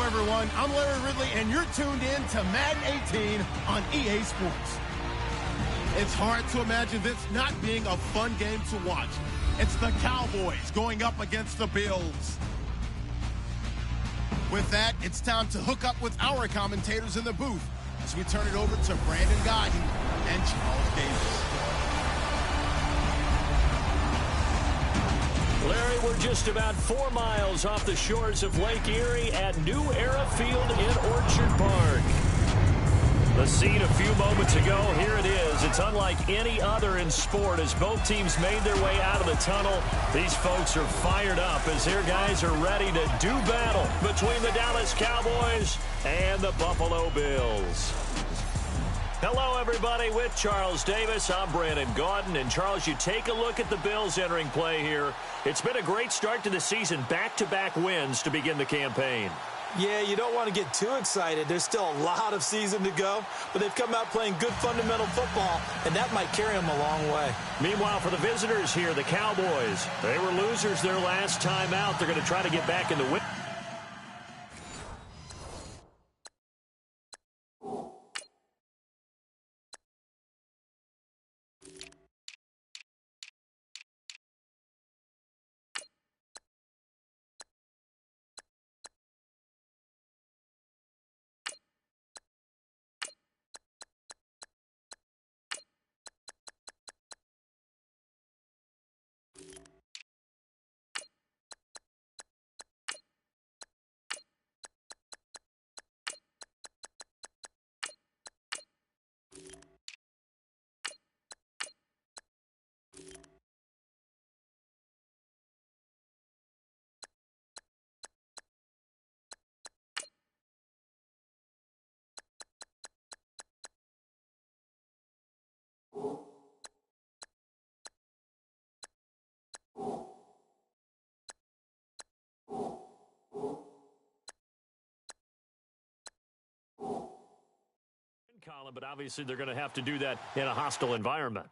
everyone. I'm Larry Ridley, and you're tuned in to Madden 18 on EA Sports. It's hard to imagine this not being a fun game to watch. It's the Cowboys going up against the Bills. With that, it's time to hook up with our commentators in the booth as we turn it over to Brandon Godden and Charles Davis. Larry, we're just about 4 miles off the shores of Lake Erie at New Era Field in Orchard Park. The scene a few moments ago, here it is. It's unlike any other in sport as both teams made their way out of the tunnel. These folks are fired up as their guys are ready to do battle between the Dallas Cowboys and the Buffalo Bills. Hello, everybody. With Charles Davis, I'm Brandon Gaudin. And, Charles, you take a look at the Bills entering play here. It's been a great start to the season, back-to-back wins to begin the campaign. Yeah, you don't want to get too excited. There's still a lot of season to go, but they've come out playing good fundamental football, and that might carry them a long way. Meanwhile, for the visitors here, the Cowboys, they were losers their last time out. They're going to try to get back in the win. Colin, but obviously they're going to have to do that in a hostile environment.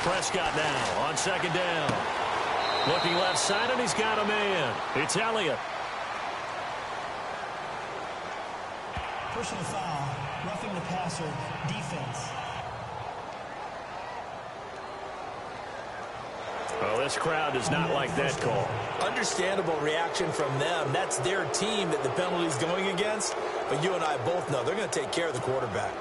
Prescott now on second down. Looking left side, and he's got a man. It's Elliott. Personal foul, roughing the passer, defense. Well, this crowd does not like that call. Understandable reaction from them. That's their team that the penalty's going against. But you and I both know they're going to take care of the quarterback.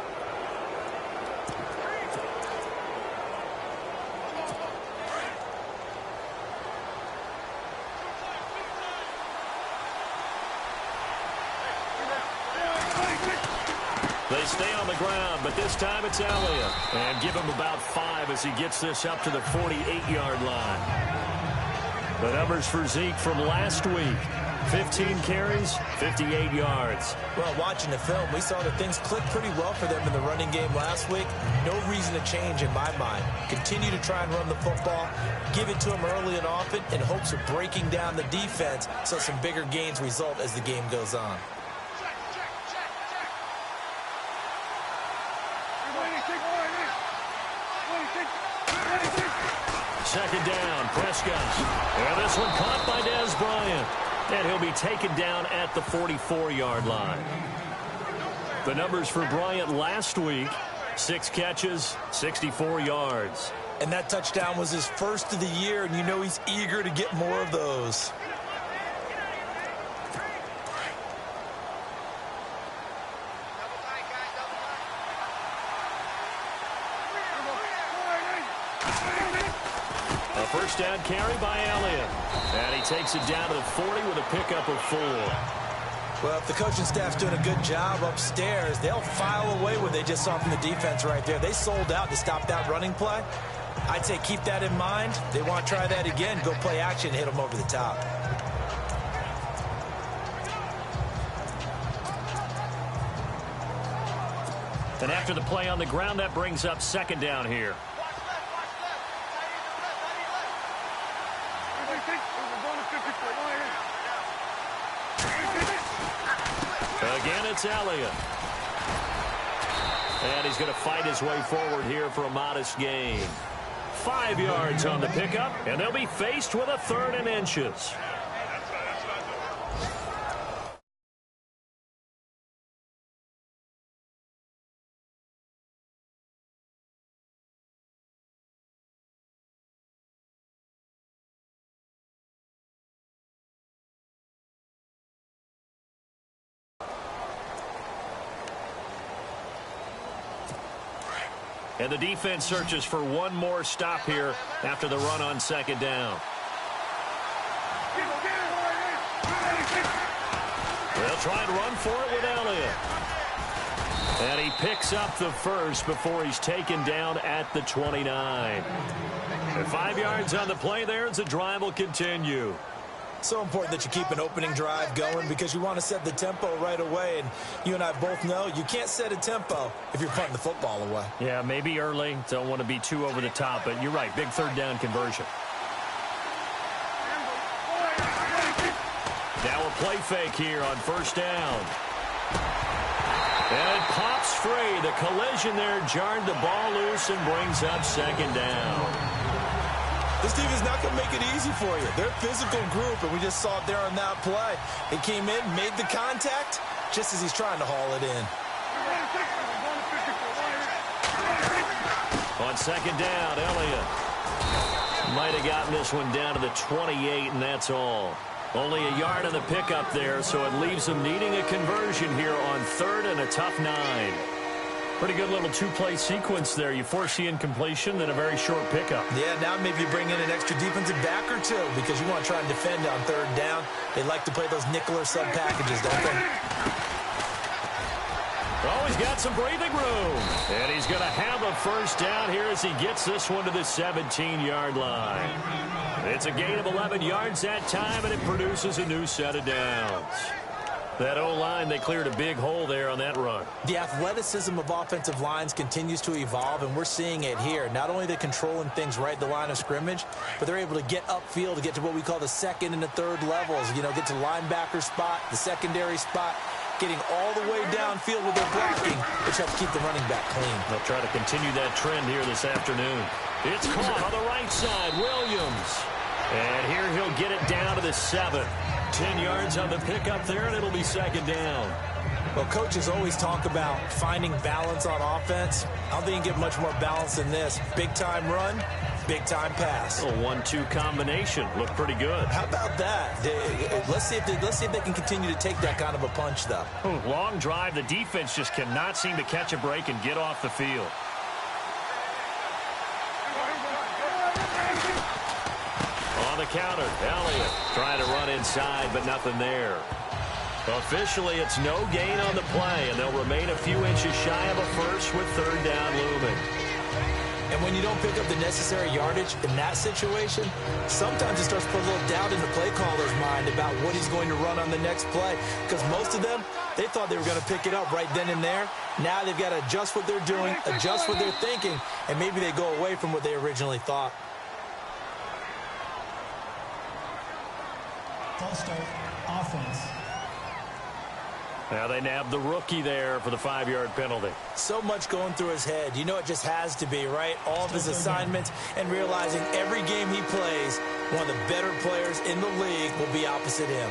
They stay on the ground, but this time it's Elliott. And give him about 5 as he gets this up to the 48-yard line. The numbers for Zeke from last week. 15 carries, 58 yards. Well, watching the film, we saw that things clicked pretty well for them in the running game last week. No reason to change in my mind. Continue to try and run the football, give it to them early and often in hopes of breaking down the defense so some bigger gains result as the game goes on. Second down, Prescott. And this one caught by Dez Bryant. And he'll be taken down at the 44-yard line. The numbers for Bryant last week, 6 catches, 64 yards. And that touchdown was his first of the year, and you know he's eager to get more of those. First down carry by Elliott. And he takes it down to the 40 with a pickup of 4. Well, if the coaching staff's doing a good job upstairs, they'll file away what they just saw from the defense right there. They sold out to stop that running play. I'd say keep that in mind. They want to try that again, go play action, and hit them over the top. And after the play on the ground, that brings up second down here. Again, it's Elliott. And he's going to fight his way forward here for a modest gain. 5 yards on the pickup, and they'll be faced with a 3rd and inches. And the defense searches for one more stop here after the run on second down. They'll try and run for it with Elliott. And he picks up the first before he's taken down at the 29. And 5 yards on the play there as the drive will continue. So important that you keep an opening drive going because you want to set the tempo right away. And you and I both know you can't set a tempo if you're punting the football away. Yeah, maybe early. Don't want to be too over the top, but you're right. Big 3rd down conversion. Now a play fake here on 1st down. And it pops free. The collision there jarred the ball loose and brings up second down. This team is not going to make it easy for you. They're a physical group, and we just saw it there on that play. He came in, made the contact, just as he's trying to haul it in. On second down, Elliott might have gotten this one down to the 28, and that's all. Only a yard on the pickup there, so it leaves them needing a conversion here on 3rd and a tough 9. Pretty good little 2-play sequence there. You force the incompletion, then a very short pickup. Yeah, now maybe you bring in an extra defensive back or two because you want to try and defend on 3rd down. They like to play those nickel or sub packages, don't they? Oh, he's got some breathing room. And he's going to have a 1st down here as he gets this one to the 17-yard line. It's a gain of 11 yards that time, and it produces a new set of downs. That O-line, they cleared a big hole there on that run. The athleticism of offensive lines continues to evolve, and we're seeing it here. Not only are they controlling things right at the line of scrimmage, but they're able to get upfield to get to what we call the 2nd and the 3rd levels. You know, get to linebacker spot, the secondary spot, getting all the way downfield with their blocking, which helps keep the running back clean. They'll try to continue that trend here this afternoon. It's caught on the right side, Williams. And here he'll get it down to the 7. 10 yards on the pickup there, and it'll be second down. Well, coaches always talk about finding balance on offense. I don't think you can get much more balance than this. Big-time run, big-time pass. A 1-2 combination. Looked pretty good. How about that? Let's see if they can continue to take that kind of a punch, though. Long drive. The defense just cannot seem to catch a break and get off the field. On the counter, Elliott trying to run inside, but nothing there. Officially, it's no gain on the play, and they'll remain a few inches shy of a first with 3rd down looming. And when you don't pick up the necessary yardage in that situation, sometimes it starts to put a little doubt in the play caller's mind about what he's going to run on the next play. Because most of them, they thought they were going to pick it up right then and there. Now they've got to adjust what they're doing, adjust what they're thinking, and maybe they go away from what they originally thought. False start, offense. Now they nab the rookie there for the 5-yard penalty. So much going through his head. You know it just has to be, right? All of his assignments and realizing every game he plays, one of the better players in the league will be opposite him.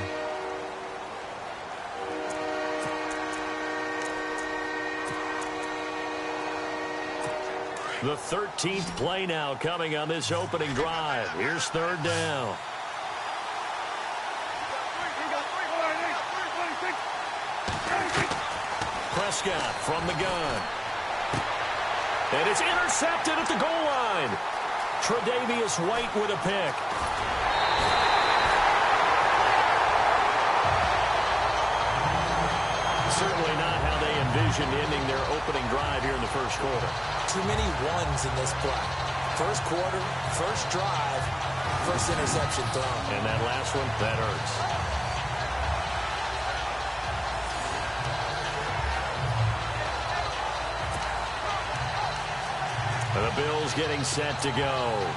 The 13th play now coming on this opening drive. Here's 3rd down. Prescott from the gun. And it's intercepted at the goal line. Tre'Davious White with a pick. Certainly not how they envisioned ending their opening drive here in the first quarter. Too many ones in this play. First quarter, first drive, first interception thrown. And that last one, that hurts. And the Bills getting set to go.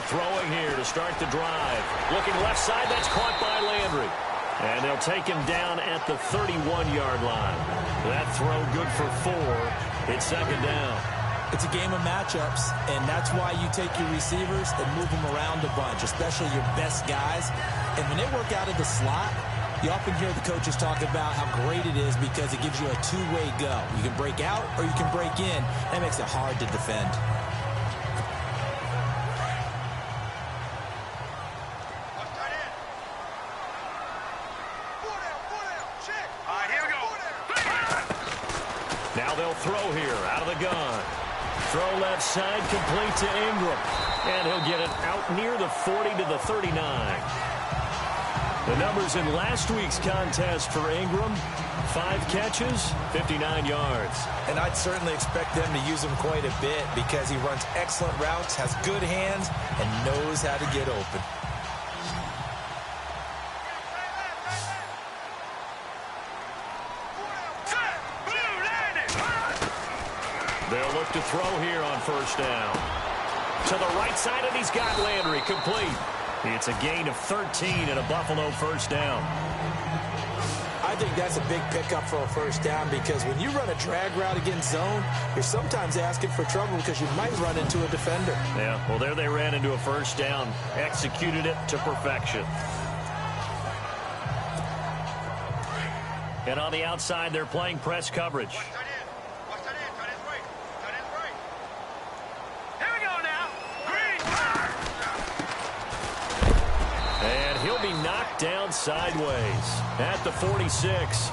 Throwing here to start the drive. Looking left side, that's caught by Landry. And they'll take him down at the 31-yard line. That throw good for 4. It's second down. It's a game of matchups, and that's why you take your receivers and move them around a bunch, especially your best guys. And when they work out of the slot, you often hear the coaches talk about how great it is because it gives you a two-way go. You can break out or you can break in. That makes it hard to defend. Throw here out of the gun. Throw left side, complete to Ingram. And he'll get it out near the 40 to the 39. The numbers in last week's contest for Ingram: 5 catches, 59 yards. And I'd certainly expect them to use him quite a bit because he runs excellent routes, has good hands, and knows how to get open. They'll look to throw here on first down. To the right side, and he's got Landry complete. It's a gain of 13 and a Buffalo first down. I think that's a big pickup for a first down because when you run a drag route against zone, you're sometimes asking for trouble because you might run into a defender. Yeah, well, there they ran into a first down. Executed it to perfection. And on the outside, they're playing press coverage. He'll be knocked down sideways at the 46.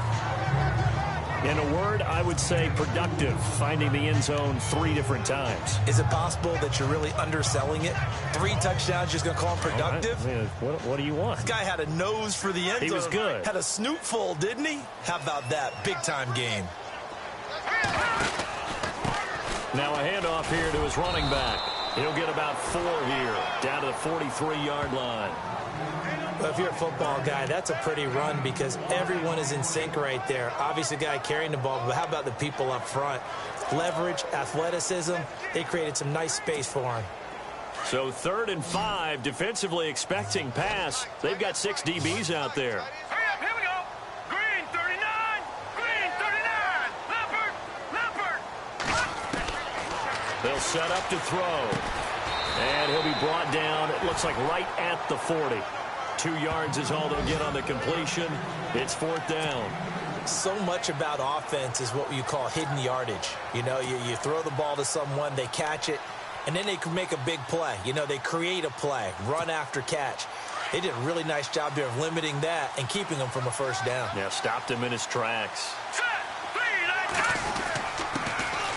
In a word, I would say productive, finding the end zone 3 different times. Is it possible that you're really underselling it? 3 touchdowns, just going to call him productive? Right. I mean, what do you want? This guy had a nose for the end zone. He was good. Had a snoot full, didn't he? How about that? Big-time game. Now a handoff here to his running back. He'll get about 4 here, down to the 43-yard line. Well, if you're a football guy, that's a pretty run because everyone is in sync right there. Obviously, the guy carrying the ball, but how about the people up front? Leverage, athleticism, they created some nice space for him. So 3rd and 5, defensively expecting pass. They've got 6 DBs out there. Hurry up, here we go. Green, 39. Green, 39. Leopard. They'll set up to throw. And he'll be brought down, it looks like right at the 40. 2 yards is all they'll get on the completion. It's 4th down. So much about offense is what you call hidden yardage. You know, you throw the ball to someone, they catch it, and then they can make a big play. You know, they create a play, run after catch. They did a really nice job there of limiting that and keeping him from a first down. Yeah, stopped him in his tracks.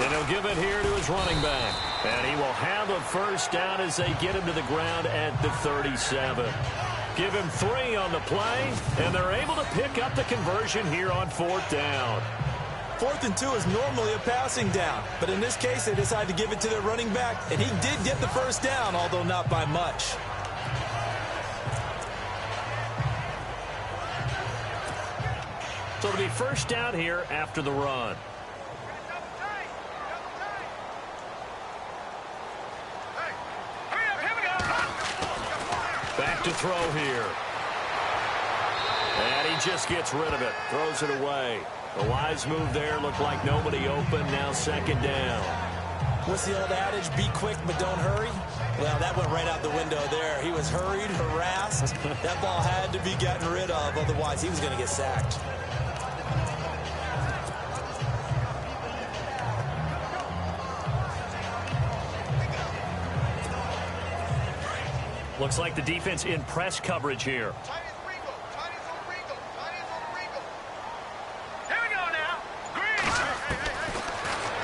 And he'll give it here to his running back. And he will have a first down as they get him to the ground at the 37. Give him 3 on the play, and they're able to pick up the conversion here on 4th down. 4th and 2 is normally a passing down, but in this case, they decided to give it to their running back, and he did get the first down, although not by much. So it'll be first down here after the run. Back to throw here. And he just gets rid of it. Throws it away. A wise move there. Looked like nobody open. Now 2nd down. What's the old adage? Be quick, but don't hurry. Well, that went right out the window there. He was hurried, harassed. That ball had to be gotten rid of. Otherwise, he was going to get sacked. Looks like the defense in press coverage here.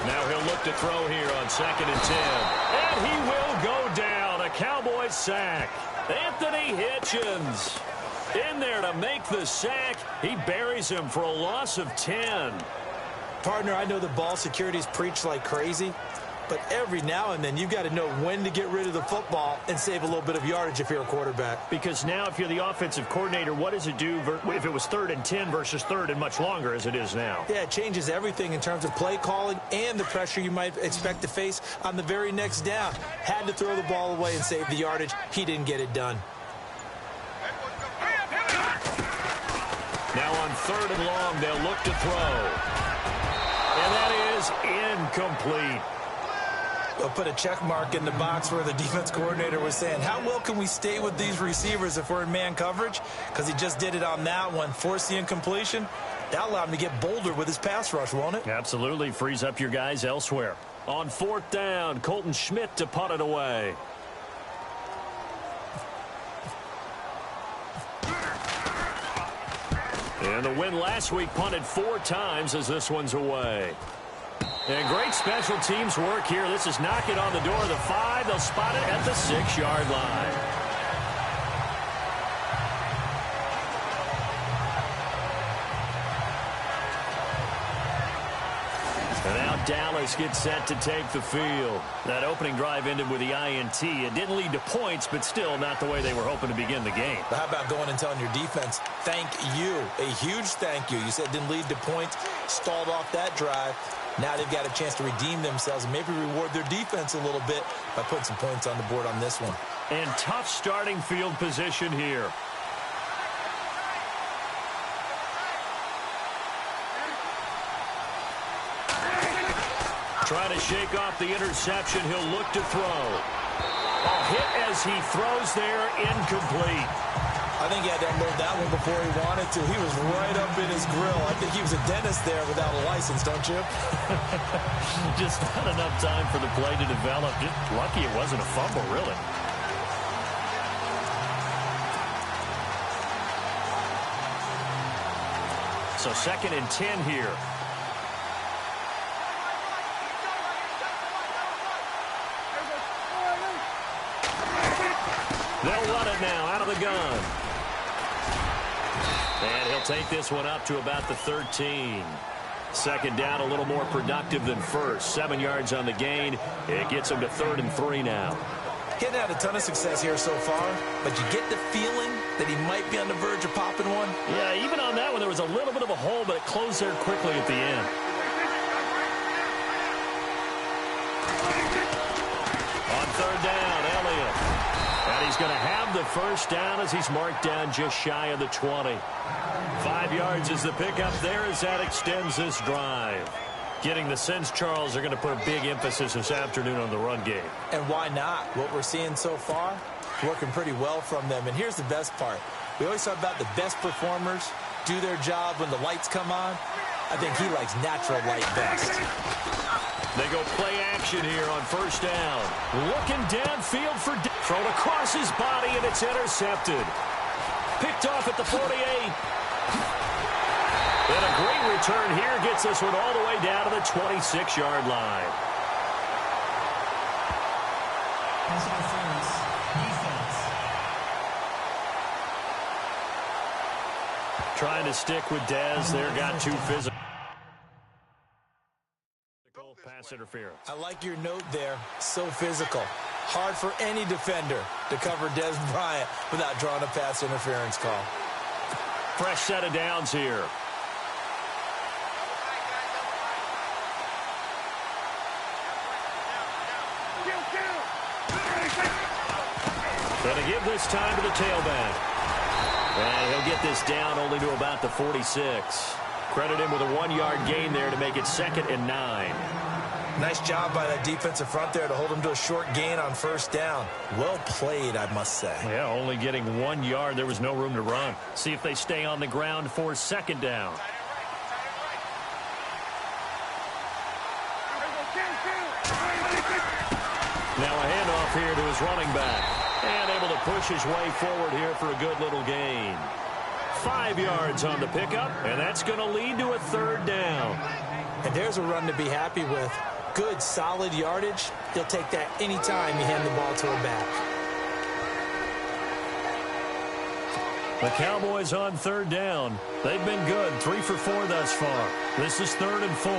Now he'll look to throw here on 2nd and 10. And he will go down. A Cowboys sack. Anthony Hitchens. In there to make the sack. He buries him for a loss of 10. Partner, I know the ball security is preached like crazy, but every now and then you've got to know when to get rid of the football and save a little bit of yardage if you're a quarterback. Because now if you're the offensive coordinator, what does it do if it was 3rd and 10 versus 3rd and much longer as it is now? Yeah, it changes everything in terms of play calling and the pressure you might expect to face on the very next down. Had to throw the ball away and save the yardage. He didn't get it done. Now on 3rd and long, they'll look to throw. And that is incomplete. They'll put a check mark in the box where the defense coordinator was saying, how well can we stay with these receivers if we're in man coverage? Because he just did it on that one, forced the incompletion. That'll allow him to get bolder with his pass rush, won't it? Absolutely. Frees up your guys elsewhere. On 4th down, Colton Schmidt to punt it away. And the win last week punted 4 times as this one's away. And great special teams work here. This is knocking on the door of the 5. They'll spot it at the 6-yard line. And now Dallas gets set to take the field. That opening drive ended with the INT. It didn't lead to points, but still not the way they were hoping to begin the game. But how about going and telling your defense, thank you, a huge thank you. You said it didn't lead to points, stalled off that drive. Now they've got a chance to redeem themselves and maybe reward their defense a little bit by putting some points on the board on this one. And tough starting field position here. Trying to shake off the interception. He'll look to throw. A hit as he throws there, incomplete. I think he had to unload that one before he wanted to. He was right up in his grill. I think he was a dentist there without a license, don't you? Just not enough time for the play to develop. Just lucky it wasn't a fumble, really. So 2nd and 10 here. They'll run it now out of the gun. And he'll take this one up to about the 13. 2nd down, a little more productive than first. 7 yards on the gain. It gets him to 3rd and 3 now. Getting had a ton of success here so far, but you get the feeling that he might be on the verge of popping one. Yeah, even on that one, there was a little bit of a hole, but it closed there quickly at the end. On 3rd down, Elliott. And he's going to have the 1st down as he's marked down just shy of the 20. 5 yards is the pickup there as that extends this drive. Getting the sense, Charles, they're going to put a big emphasis this afternoon on the run game. And why not? What we're seeing so far, working pretty well from them. And here's the best part. We always talk about the best performers do their job when the lights come on. I think he likes natural light best. They go play action here on 1st down. Looking downfield for thrown across his body, and it's intercepted. Picked off at the 48. And a great return here gets this one all the way down to the 26-yard line. Pass interference. Defense. Trying to stick with Dez there, got too physical. Pass interference. I like your note there. So physical. Hard for any defender to cover Dez Bryant without drawing a pass interference call. Fresh set of downs here. Going to give this time to the tailback. And he'll get this down only to about the 46. Credit him with a 1-yard gain there to make it 2nd and 9. Nice job by that defensive front there to hold him to a short gain on 1st down. Well played, I must say. Yeah, only getting 1 yard. There was no room to run. See if they stay on the ground for 2nd down. Now a handoff here to his running back. And able to push his way forward here for a good little gain. 5 yards on the pickup, and that's going to lead to a 3rd down. And there's a run to be happy with. Good, solid yardage. He'll take that anytime you hand the ball to a back. The Cowboys on third down. They've been good, 3 for 4 thus far. This is 3rd and 4.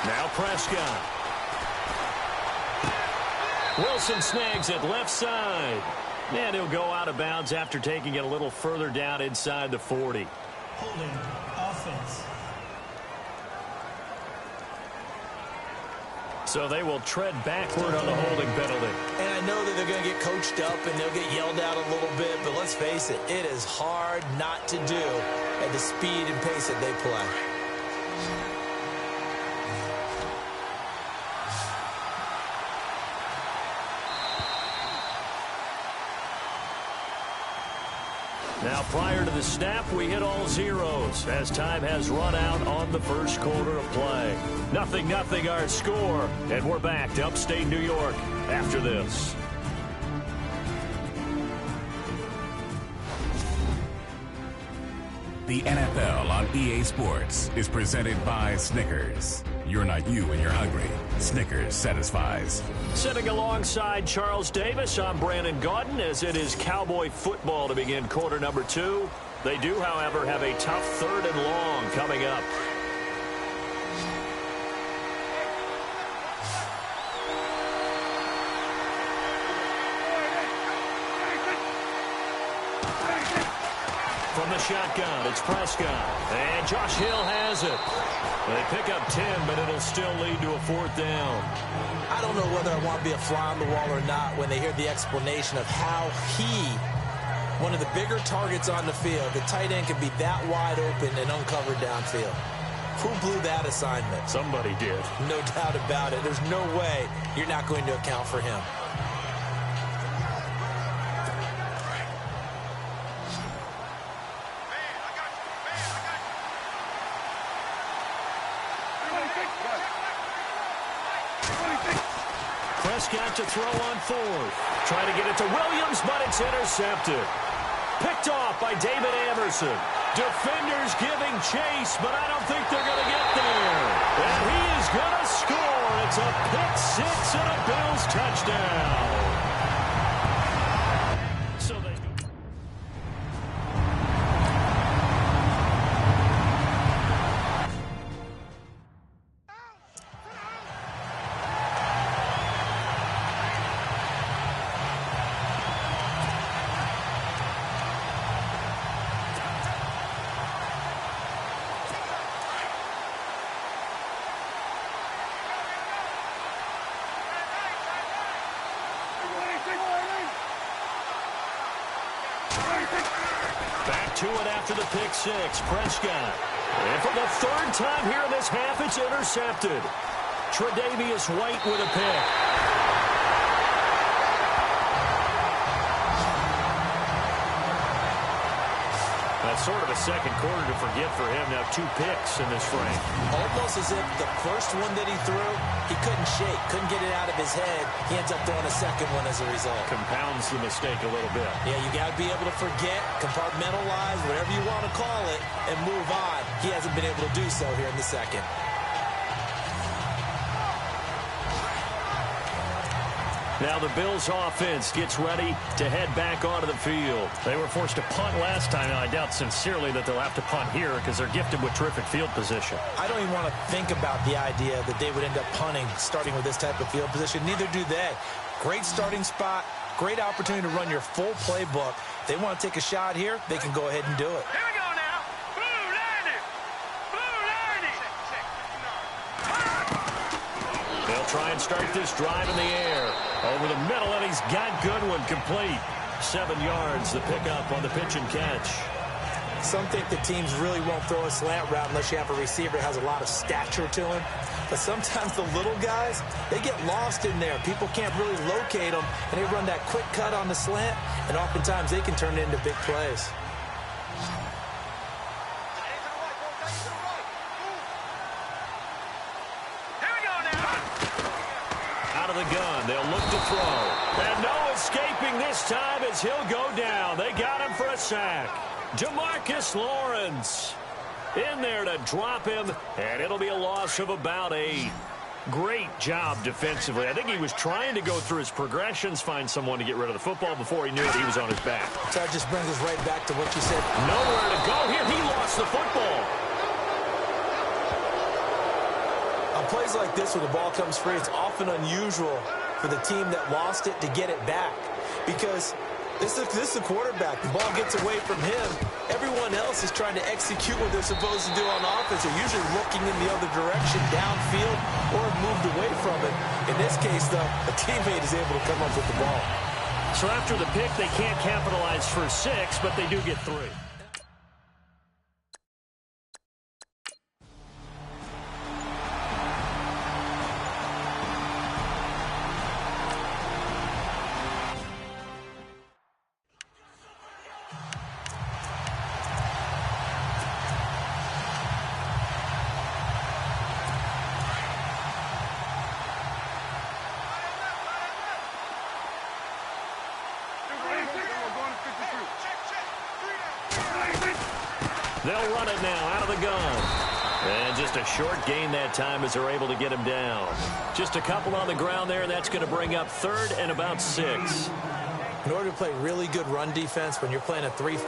Now Prescott. Wilson snags it left side. And he'll go out of bounds after taking it a little further down inside the 40. Holding offense. So they will tread backward on the holding penalty. And I know that they're going to get coached up and they'll get yelled at a little bit, but let's face it, it is hard not to do at the speed and pace that they play. Now, prior to the snap, we hit all zeros as time has run out on the first quarter of play. 0-0 our score, and we're back to upstate New York after this. The NFL on EA Sports is presented by Snickers. You're not you when you're hungry. Snickers satisfies. Sitting alongside Charles Davis, I'm Brandon Gaudin as it is Cowboy football to begin quarter number 2. They do, however, have a tough 3rd and long coming up. From the shotgun, it's Prescott. And Josh Hill has it. They pick up 10, but it'll still lead to a 4th down. I don't know whether I want to be a fly on the wall or not when they hear the explanation of how one of the bigger targets on the field, the tight end, can be that wide open and uncovered downfield. Who blew that assignment? Somebody did. No doubt about it. There's no way you're not going to account for him. Prescott to throw on 4th. Trying to get it to Williams, but it's intercepted. Picked off by David Amerson. Defenders giving chase, but I don't think they're going to get there. And he is going to score. It's a pick 6 and a Bills touchdown. So they... Back to it after the pick 6. Prescott. And for the 3rd time here in this half, it's intercepted. Tre'Davious White with a pick. That's sort of a second quarter to forget for him. Now 2 picks in this frame. Almost as if the first one that he threw, he couldn't shake, couldn't get it out of his head. He ends up throwing a second one as a result. Compounds the mistake a little bit. Yeah, you got to be able to forget, compartmentalize, whatever you want to call it, and move on. He hasn't been able to do so here in the second. Now the Bills offense gets ready to head back onto the field. They were forced to punt last time, and I doubt sincerely that they'll have to punt here because they're gifted with terrific field position. I don't even want to think about the idea that they would end up punting starting with this type of field position. Neither do they. Great starting spot, great opportunity to run your full playbook. If they want to take a shot here, they can go ahead and do it. Here we go now. Blue landing. Blue landing. They'll try and start this drive in the air. Over the middle, and he's got Goodwin complete. 7 yards, the pickup on the pitch and catch. Some think the teams really won't throw a slant route unless you have a receiver that has a lot of stature to him. But sometimes the little guys, they get lost in there. People can't really locate them, and they run that quick cut on the slant, and oftentimes they can turn it into big plays. The gun. They'll look to throw. And no escaping this time as he'll go down. They got him for a sack. Demarcus Lawrence in there to drop him, and it'll be a loss of about 8. Great job defensively. I think he was trying to go through his progressions, find someone to get rid of the football. Before he knew it, he was on his back. So that just brings us right back to what you said. Nowhere to go here. He lost the football. On plays like this where the ball comes free, it's often unusual for the team that lost it to get it back. Because this is the quarterback. The ball gets away from him. Everyone else is trying to execute what they're supposed to do on offense. They're usually looking in the other direction, downfield, or moved away from it. In this case, though, a teammate is able to come up with the ball. So after the pick, they can't capitalize for 6, but they do get 3. They'll run it now out of the gun. And just a short gain that time as they're able to get him down. Just a couple on the ground there, and that's going to bring up 3rd and about 6. In order to play really good run defense when you're playing a 3-4,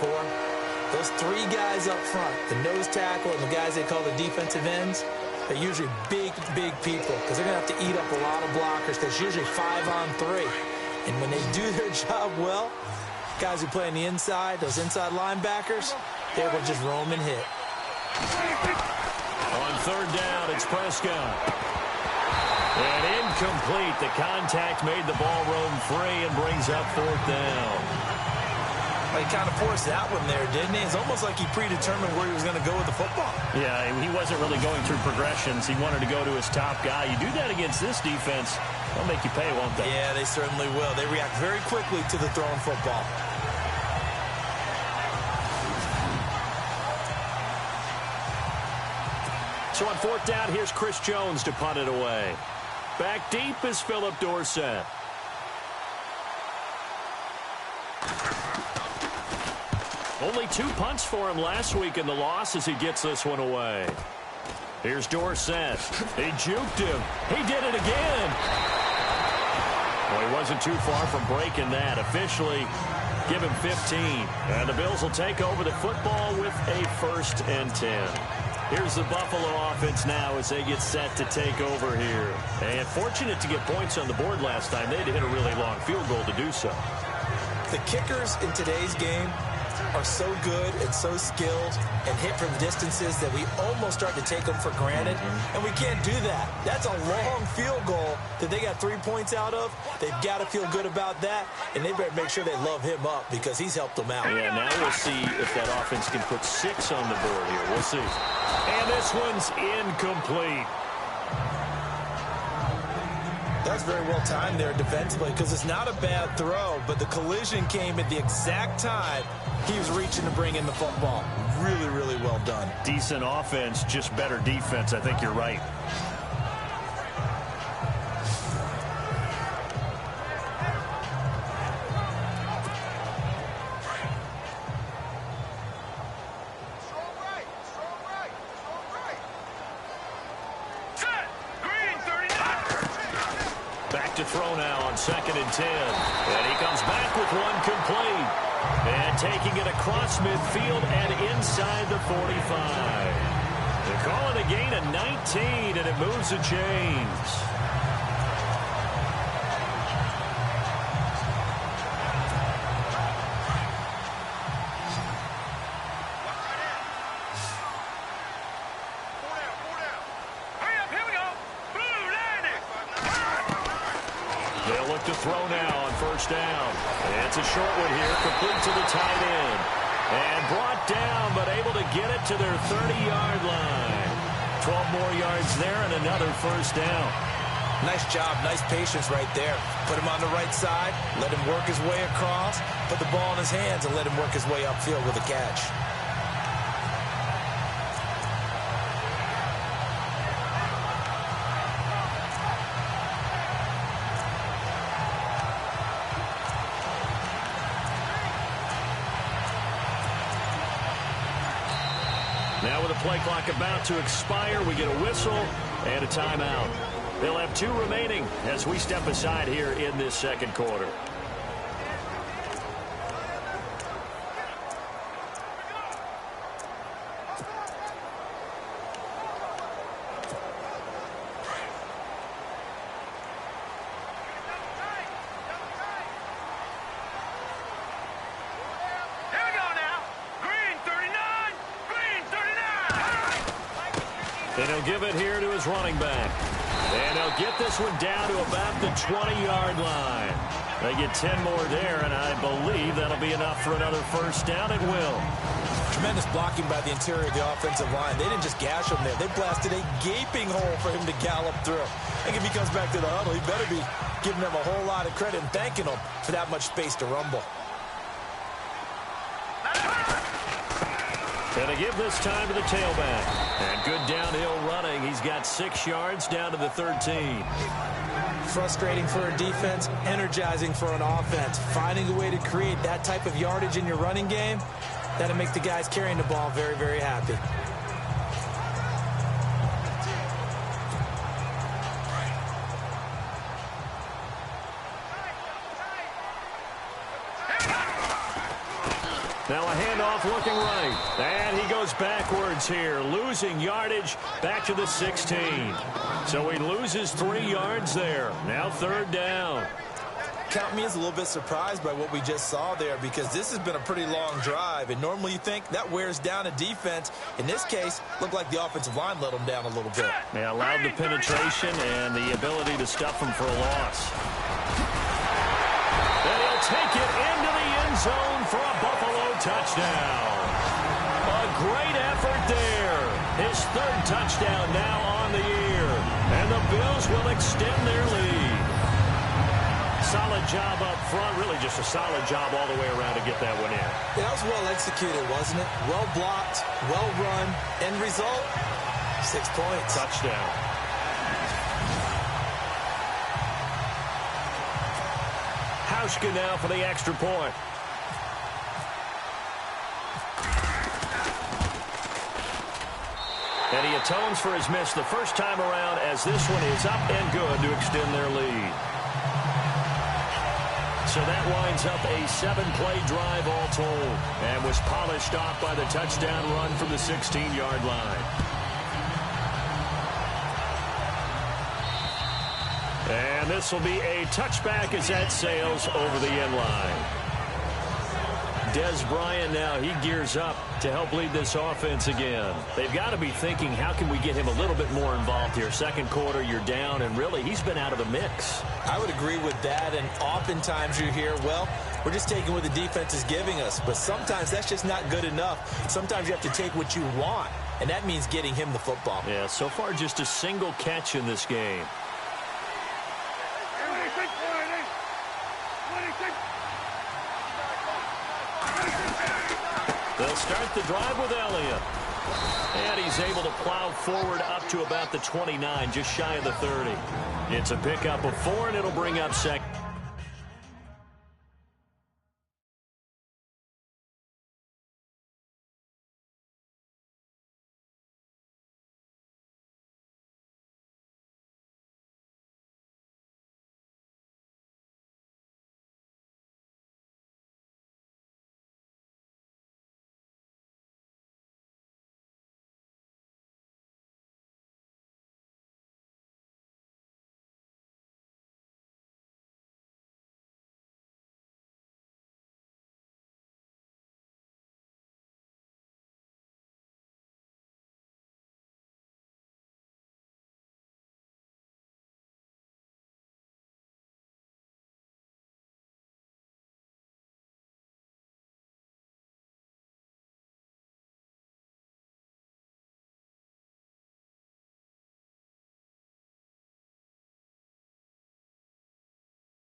those 3 guys up front, the nose tackle and the guys they call the defensive ends, they're usually big, big people because they're going to have to eat up a lot of blockers because it's usually 5-on-3. And when they do their job well, guys who play on the inside, those inside linebackers, they will just roam and hit. On 3rd down, it's Prescott. And incomplete. The contact made the ball roam free and brings up 4th down. Well, he kind of forced that one there, didn't he? It's almost like he predetermined where he was going to go with the football. Yeah, he wasn't really going through progressions. He wanted to go to his top guy. You do that against this defense, they'll make you pay, won't they? Yeah, they certainly will. They react very quickly to the thrown football. So on 4th down, here's Chris Jones to punt it away. Back deep is Philip Dorsett. Only 2 punts for him last week in the loss as he gets this one away. Here's Dorsett. He juked him. He did it again. Well, he wasn't too far from breaking that. Officially, give him 15. And the Bills will take over the football with a 1st and 10. Here's the Buffalo offense now as they get set to take over here. And fortunate to get points on the board last time. They had to hit a really long field goal to do so. The kickers in today's game are so good and so skilled and hit from distances that we almost start to take them for granted. And we can't do that. That's a long field goal that they got 3 points out of. They've got to feel good about that, and they better make sure they love him up because he's helped them out. Yeah, now we'll see if that offense can put 6 on the board here. We'll see. And this one's incomplete. That's very well timed there defensively because it's not a bad throw, but the collision came at the exact time he was reaching to bring in the football. Really, really well done. Decent offense, just better defense. I think you're right. To throw now on 2nd and 10. And he comes back with one complete. And taking it across midfield and inside the 45. They call it a gain of 19, and it moves the chains. To throw now on 1st down. And it's a short one here, complete to the tight end. And brought down, but able to get it to their 30-yard line. 12 more yards there and another 1st down. Nice job, nice patience right there. Put him on the right side, let him work his way across, put the ball in his hands, and let him work his way upfield with a catch. Now with the play clock about to expire, we get a whistle and a timeout. They'll have 2 remaining as we step aside here in this second quarter. And he'll give it here to his running back. And he'll get this one down to about the 20-yard line. They get 10 more there, and I believe that'll be enough for another first down. It will. Tremendous blocking by the interior of the offensive line. They didn't just gash him there. They blasted a gaping hole for him to gallop through. I think if he comes back to the huddle, he better be giving them a whole lot of credit and thanking them for that much space to rumble. Going to give this time to the tailback. And good downhill running. He's got 6 yards down to the 13. Frustrating for a defense, energizing for an offense. Finding a way to create that type of yardage in your running game, that'll make the guys carrying the ball very, very happy. Now a handoff looking right. And he goes backwards here, losing yardage back to the 16. So he loses 3 yards there. Now 3rd down. Count me as a little bit surprised by what we just saw there, because this has been a pretty long drive, and normally you think that wears down a defense. In this case, looked like the offensive line let them down a little bit. They allowed the penetration and the ability to stuff them for a loss. And he'll take it into the end zone for a Buffalo touchdown. A great effort there. His 3rd touchdown now on the year. And the Bills will extend their lead. Solid job up front. Really just a solid job all the way around to get that one in. That was well executed, wasn't it? Well blocked, well run. End result, 6 points. Touchdown. Hauschka now for the extra point. And he atones for his miss the first time around, as this one is up and good to extend their lead. So that winds up a 7-play drive all told, and was polished off by the touchdown run from the 16-yard line. And this will be a touchback as that sails over the end line. Des Bryant now, he gears up to help lead this offense again. They've got to be thinking, how can we get him a little bit more involved here? Second quarter, you're down, and really, he's been out of the mix. I would agree with that, and oftentimes you hear, well, we're just taking what the defense is giving us. But sometimes that's just not good enough. Sometimes you have to take what you want, and that means getting him the football. Yeah, so far just a single catch in this game. They'll start the drive with Elliott. And he's able to plow forward up to about the 29, just shy of the 30. It's a pickup of 4, and it'll bring up second.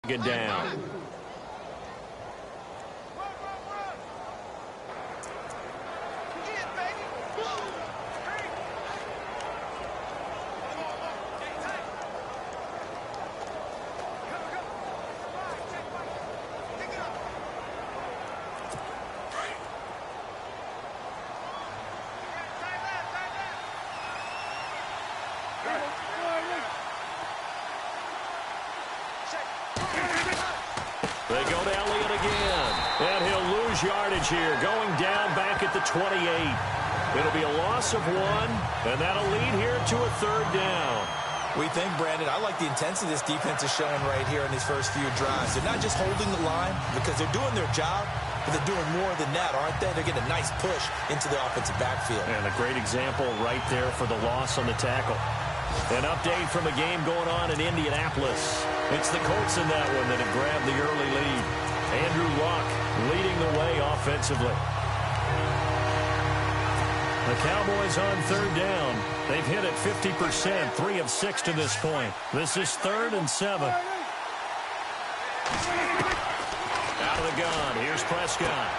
Get down. again. And he'll lose yardage here, going down back at the 28. It'll be a loss of 1, and that'll lead here to a 3rd down. We think, Brandon, I like the intensity this defense is showing right here in these first few drives. They're not just holding the line because they're doing their job, but they're doing more than that, aren't they? They're getting a nice push into the offensive backfield. And a great example right there for the loss on the tackle. An update from a game going on in Indianapolis. It's the Colts in that one that have grabbed the early lead. Andrew Luck leading the way offensively. The Cowboys on 3rd down. They've hit it 50%, 3 of 6 to this point. This is 3rd and 7. Out of the gun. Here's Prescott.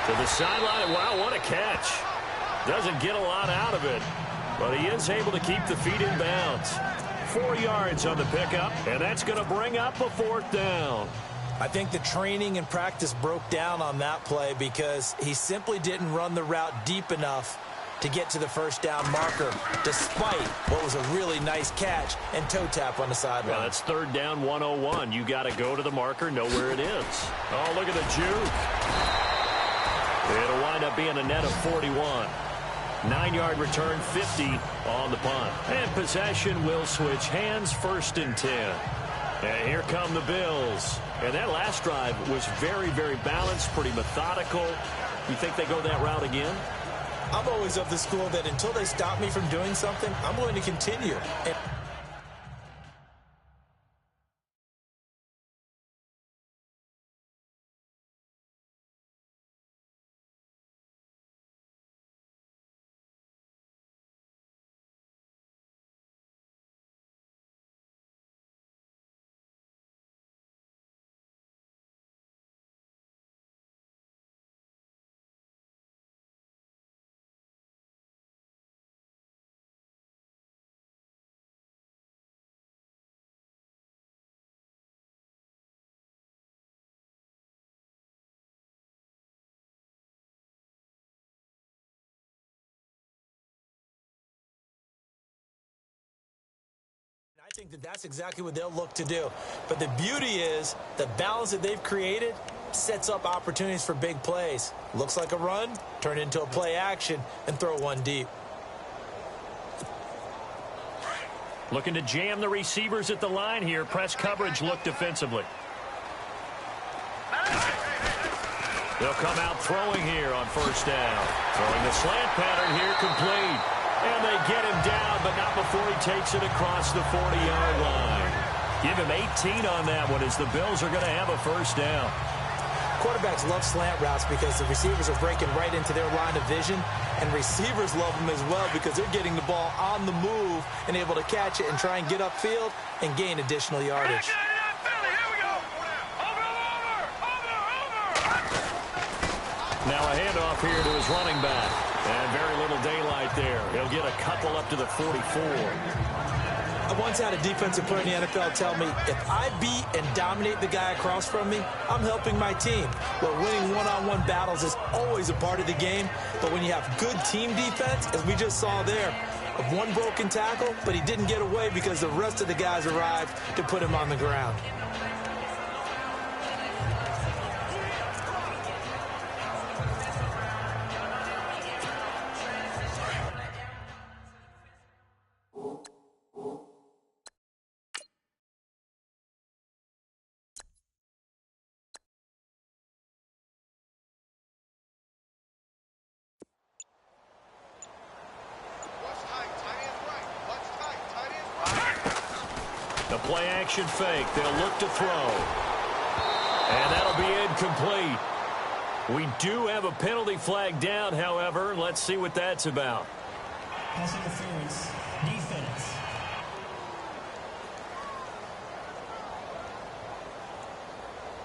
To the sideline. Wow, what a catch. Doesn't get a lot out of it, but he is able to keep the feet in bounds. 4 yards on the pickup, and that's going to bring up a 4th down. I think the training and practice broke down on that play because he simply didn't run the route deep enough to get to the 1st down marker, despite what was a really nice catch and toe tap on the sideline. Well, that's 3rd down 101. You got to go to the marker, know where it is. Oh, look at the juke. It'll wind up being a net of 41. 9-yard return, 50 on the punt. And possession will switch hands, 1st and 10. And here come the Bills. And that last drive was very, very balanced, pretty methodical. You think they go that route again? I'm always of the school that until they stop me from doing something, I'm going to continue. I think that that's exactly what they'll look to do. But the beauty is the balance that they've created sets up opportunities for big plays. Looks like a run, turn into a play action, and throw one deep. Looking to jam the receivers at the line here. Press coverage look defensively. They'll come out throwing here on 1st down. Throwing the slant pattern here complete. And they get him down, but not before he takes it across the 40-yard line. Give him 18 on that one as the Bills are going to have a 1st down. Quarterbacks love slant routes because the receivers are breaking right into their line of vision, and receivers love them as well because they're getting the ball on the move and able to catch it and try and get upfield and gain additional yardage. Now a handoff here to his running back. And very little daylight there. He'll get a couple up to the 44. I once had a defensive player in the NFL tell me, if I beat and dominate the guy across from me, I'm helping my team. Well, winning one-on-one battles is always a part of the game, but when you have good team defense, as we just saw there, of one broken tackle, but he didn't get away because the rest of the guys arrived to put him on the ground. The play action fake. They'll look to throw. And that'll be incomplete. We do have a penalty flag down, however. Let's see what that's about. Pass interference. Defense.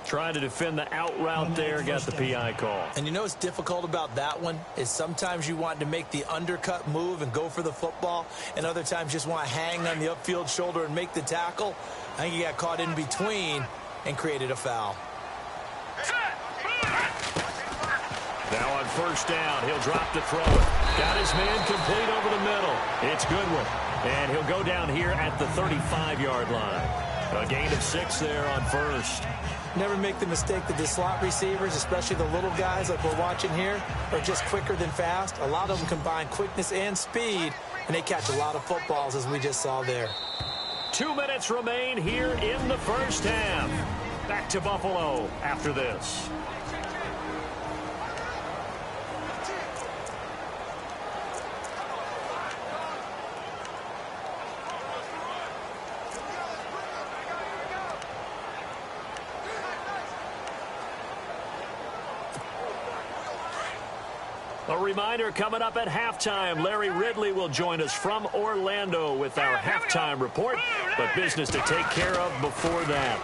Trying to defend the out route there. Got the PI call. And you know what's difficult about that one is sometimes you want to make the undercut move and go for the football, and other times just want to hang on the upfield shoulder and make the tackle. I think he got caught in between and created a foul. Now on 1st down, he'll drop to throw it. Got his man complete over the middle. It's Goodwin. And he'll go down here at the 35-yard line. A gain of 6 there on first. Never make the mistake that the slot receivers, especially the little guys like we're watching here, are just quicker than fast. A lot of them combine quickness and speed, and they catch a lot of footballs, as we just saw there. 2 minutes remain here in the first half. Back to Buffalo after this. A reminder coming up at halftime. Larry Ridley will join us from Orlando with our halftime report, but business to take care of before that.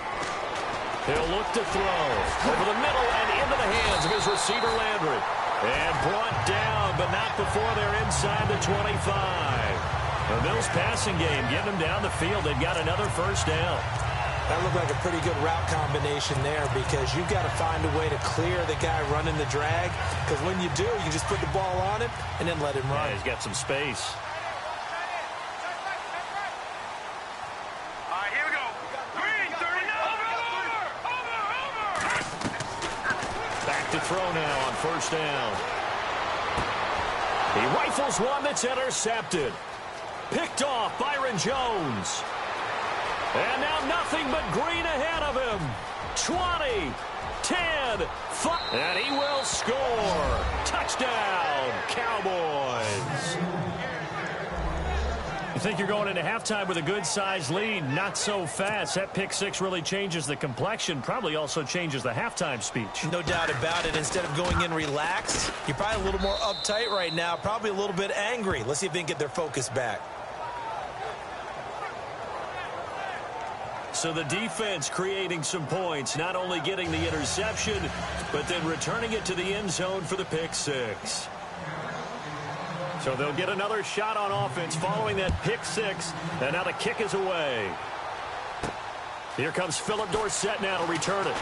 He'll look to throw over the middle and into the hands of his receiver Landry. And brought down, but not before they're inside the 25. The Bills passing game getting them down the field. They've got another first down. That looked like a pretty good route combination there because you've got to find a way to clear the guy running the drag. Because when you do, you just put the ball on him and then let him run. Yeah, he's got some space. All right, here we go. Green, 39. Over. Back to throw now on first down. He rifles one that's intercepted. Picked off Byron Jones. And now nothing but green ahead of him. 20, 10, 5. And he will score. Touchdown, Cowboys. You think you're going into halftime with a good-sized lead. Not so fast. That pick six really changes the complexion. Probably also changes the halftime speech. No doubt about it. Instead of going in relaxed, you're probably a little more uptight right now. Probably a little bit angry. Let's see if they can get their focus back. So the defense creating some points, not only getting the interception, but then returning it to the end zone for the pick six. So they'll get another shot on offense following that pick six, and now the kick is away. Here comes Philip Dorsett now to return it.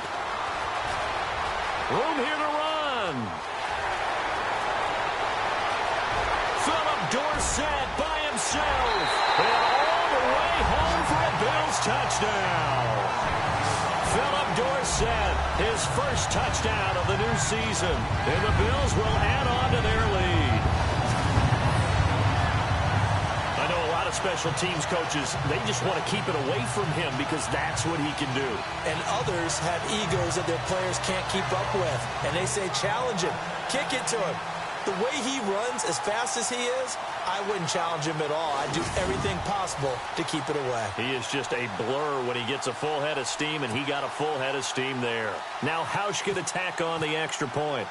Room here to run. Philip Dorsett by himself. And all the way home for a Bills touchdown. Philip Dorsett, his first touchdown of the new season. And the Bills will add on to their lead. I know a lot of special teams coaches, they just want to keep it away from him because that's what he can do. And others have egos that their players can't keep up with. And they say, challenge him, kick it to him. The way he runs as fast as he is, I wouldn't challenge him at all. I'd do everything possible to keep it away. He is just a blur when he gets a full head of steam, and he got a full head of steam there. Now Hausch can attack on the extra point.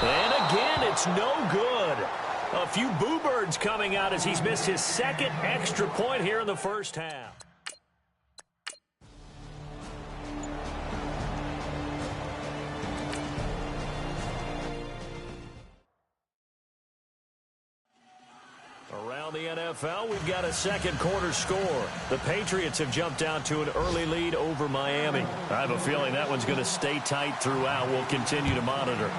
And again, it's no good. A few boo birds coming out as he's missed his second extra point here in the first half. Around the NFL, we've got a second quarter score. The Patriots have jumped down to an early lead over Miami. I have a feeling that one's going to stay tight throughout. We'll continue to monitor.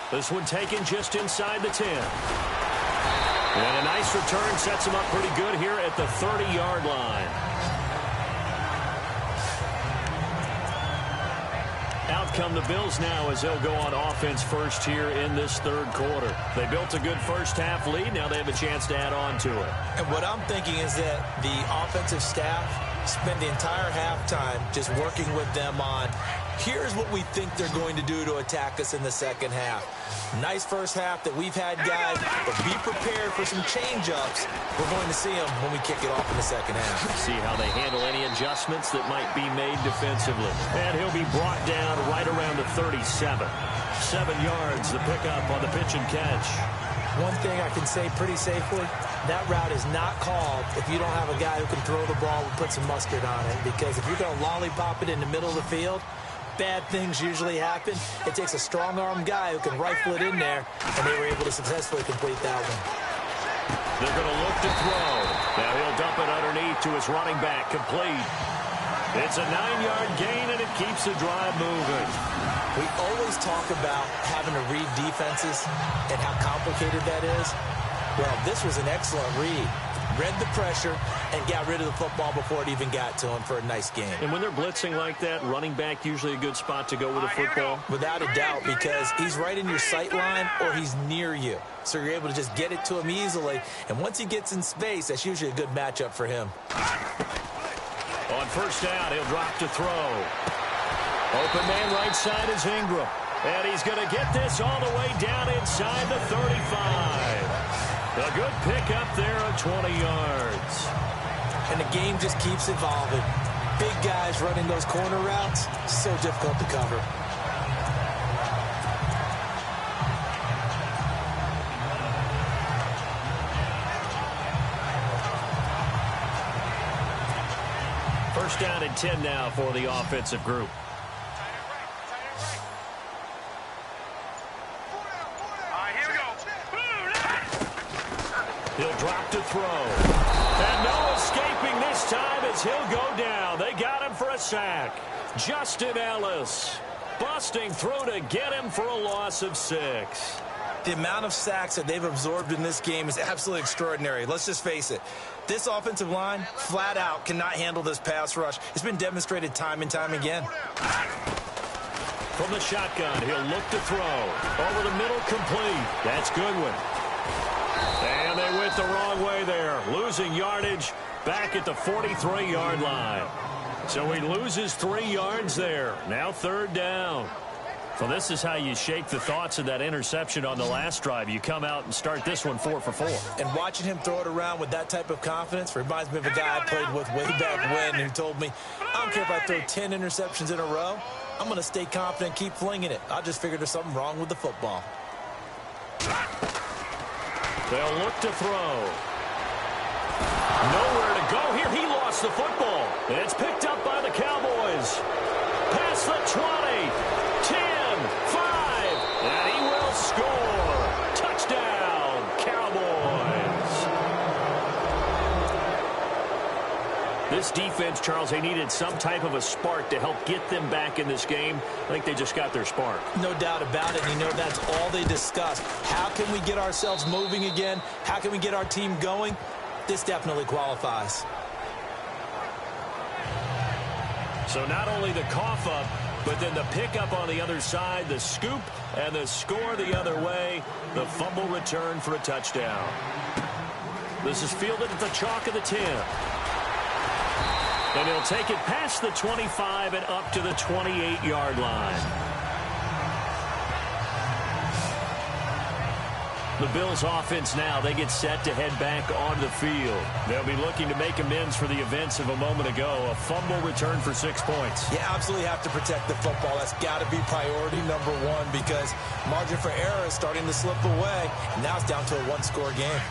This one taken just inside the 10. And a nice return sets him up pretty good here at the 30-yard line. Out come the Bills now as they'll go on offense first here in this third quarter. They built a good first half lead. Now they have a chance to add on to it. And what I'm thinking is that the offensive staff spend the entire halftime just working with them on here's what we think they're going to do to attack us in the second half. Nice first half that we've had, guys, but be prepared for some change-ups. We're going to see them when we kick it off in the second half. See how they handle any adjustments that might be made defensively. And he'll be brought down right around the 37. 7 yards, the pickup on the pitch and catch. One thing I can say pretty safely, that route is not called if you don't have a guy who can throw the ball and put some mustard on it. Because if you're going to lollipop it in the middle of the field, bad things usually happen. It takes a strong-arm guy who can rifle it in there, and they were able to successfully complete that one. They're going to look to throw. Now he'll dump it underneath to his running back, complete. It's a 9-yard gain, and it keeps the drive moving. We always talk about having to read defenses and how complicated that is. Well, this was an excellent read. Read the pressure and got rid of the football before it even got to him for a nice game. And when they're blitzing like that, running back usually a good spot to go with a football? Without a doubt, because he's right in your sight line or he's near you. So you're able to just get it to him easily. And once he gets in space, that's usually a good matchup for him. On first down, he'll drop to throw. Open man right side is Ingram. And he's going to get this all the way down inside the 35. A good pickup there of 20 yards. And the game just keeps evolving. Big guys running those corner routes, so difficult to cover. First down and 10 now for the offensive group. He'll drop to throw. And no escaping this time as he'll go down. They got him for a sack. Justin Ellis busting through to get him for a loss of 6. The amount of sacks that they've absorbed in this game is absolutely extraordinary. Let's just face it. This offensive line, flat out, cannot handle this pass rush. It's been demonstrated time and time again. From the shotgun, he'll look to throw. Over the middle, complete. That's Goodwin. And they went the wrong way there. Losing yardage back at the 43-yard line. So he loses 3 yards there. Now third down. Well, this is how you shake the thoughts of that interception on the last drive. You come out and start this one 4 for 4. And watching him throw it around with that type of confidence reminds me of a guy I played with way back when who told me, I don't care if I throw 10 interceptions in a row. I'm going to stay confident and keep flinging it. I just figured there's something wrong with the football. They'll look to throw. Nowhere to go here. He lost the football. And it's picked up by the Cowboys. Past the 20, 10, 5, and he will score. Touchdown, Cowboys. This defense, Charles, they needed some type of a spark to help get them back in this game. I think they just got their spark. No doubt about it. And you know, that's all they discussed. How can we get ourselves moving again? How can we get our team going? This definitely qualifies. So not only the cough up, but then the pickup on the other side, the scoop, and the score the other way. The fumble return for a touchdown. This is fielded at the chalk of the 10. And he'll take it past the 25 and up to the 28-yard line. The Bills offense now, they get set to head back onto the field. They'll be looking to make amends for the events of a moment ago. A fumble return for 6 points. You absolutely have to protect the football. That's got to be priority number one because margin for error is starting to slip away. And now it's down to a one-score game.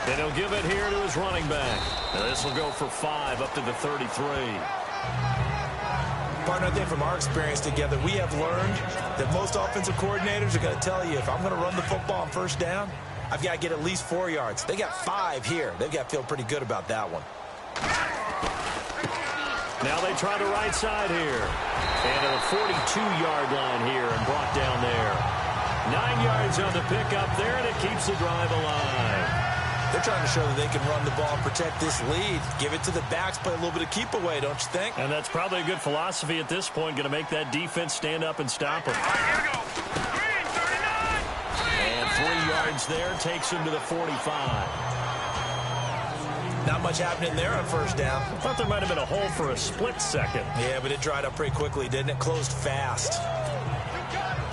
And he'll give it here to his running back. Now this will go for 5 up to the 33. Partner, I think from our experience together, we have learned that most offensive coordinators are going to tell you if I'm going to run the football on first down, I've got to get at least 4 yards. They got 5 here. They've got to feel pretty good about that one. Now they try the right side here. And at the 42-yard line here and brought down there. 9 yards on the pickup there, and it keeps the drive alive. They're trying to show that they can run the ball and protect this lead. Give it to the backs, play a little bit of keep away, don't you think? And that's probably a good philosophy at this point, going to make that defense stand up and stop them. Here we go. Green, 39. And 3 yards there takes him to the 45. Not much happening there on first down. I thought there might have been a hole for a split second. Yeah, but it dried up pretty quickly, didn't it? Closed fast.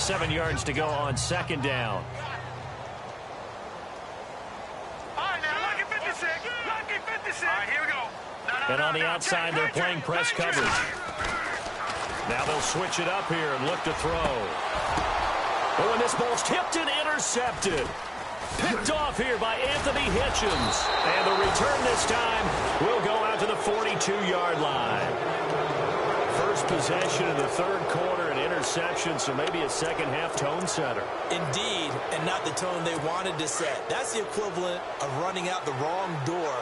7 yards to go on second down. And on the outside, they're playing press coverage. Now they'll switch it up here and look to throw. Oh, and this ball's tipped and intercepted. Picked off here by Anthony Hitchens. And the return this time will go out to the 42-yard line. First first possession in the third quarter, an interception, so maybe a second-half tone setter. Indeed, and not the tone they wanted to set. That's the equivalent of running out the wrong door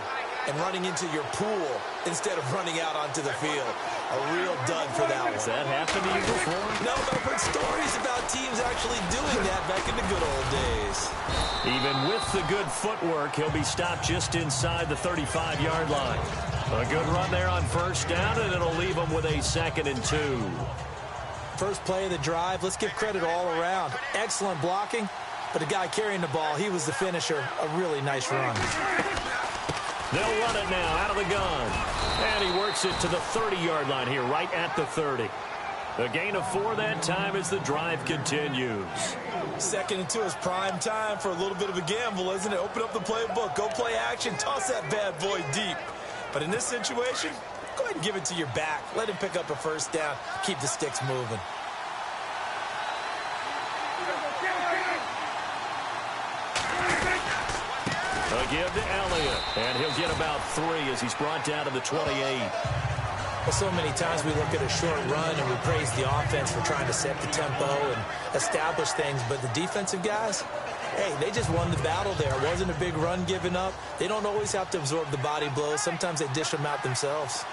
and running into your pool instead of running out onto the field. A real dud for that one. Has that happened to you before? No, but I've heard stories about teams actually doing that back in the good old days. Even with the good footwork, he'll be stopped just inside the 35-yard line. A good run there on first down, and it'll leave him with a 2nd and 2. First play of the drive, let's give credit all around. Excellent blocking, but the guy carrying the ball, he was the finisher. A really nice run. They'll run it now out of the gun. And he works it to the 30-yard line here, right at the 30. A gain of 4 that time as the drive continues. 2nd and 2 is prime time for a little bit of a gamble, isn't it? Open up the playbook, go play action, toss that bad boy deep. But in this situation, go ahead and give it to your back. Let him pick up a first down. Keep the sticks moving. A give to Elliott, and he'll get about 3 as he's brought down to the 28. Well, so many times we look at a short run and we praise the offense for trying to set the tempo and establish things, but the defensive guys, hey, they just won the battle there. It wasn't a big run given up. They don't always have to absorb the body blows. Sometimes they dish them out themselves.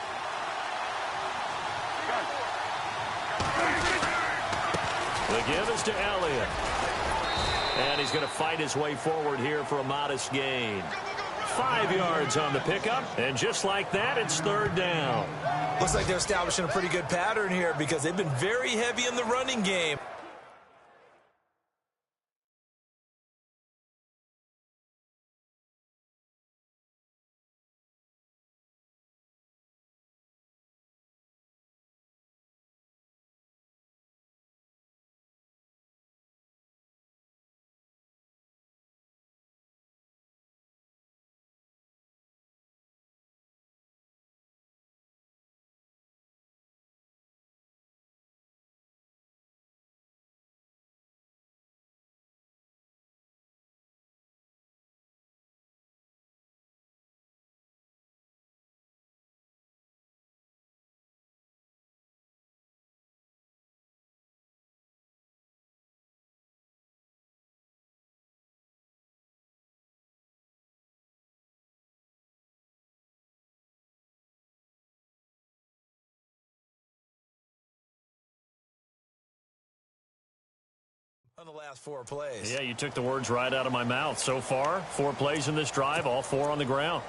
The give is to Elliott. And he's going to fight his way forward here for a modest gain. 5 yards on the pickup, and just like that, it's 3rd down. Looks like they're establishing a pretty good pattern here because they've been very heavy in the running game. On the last 4 plays. Yeah, you took the words right out of my mouth. So far, 4 plays in this drive, all 4 on the ground.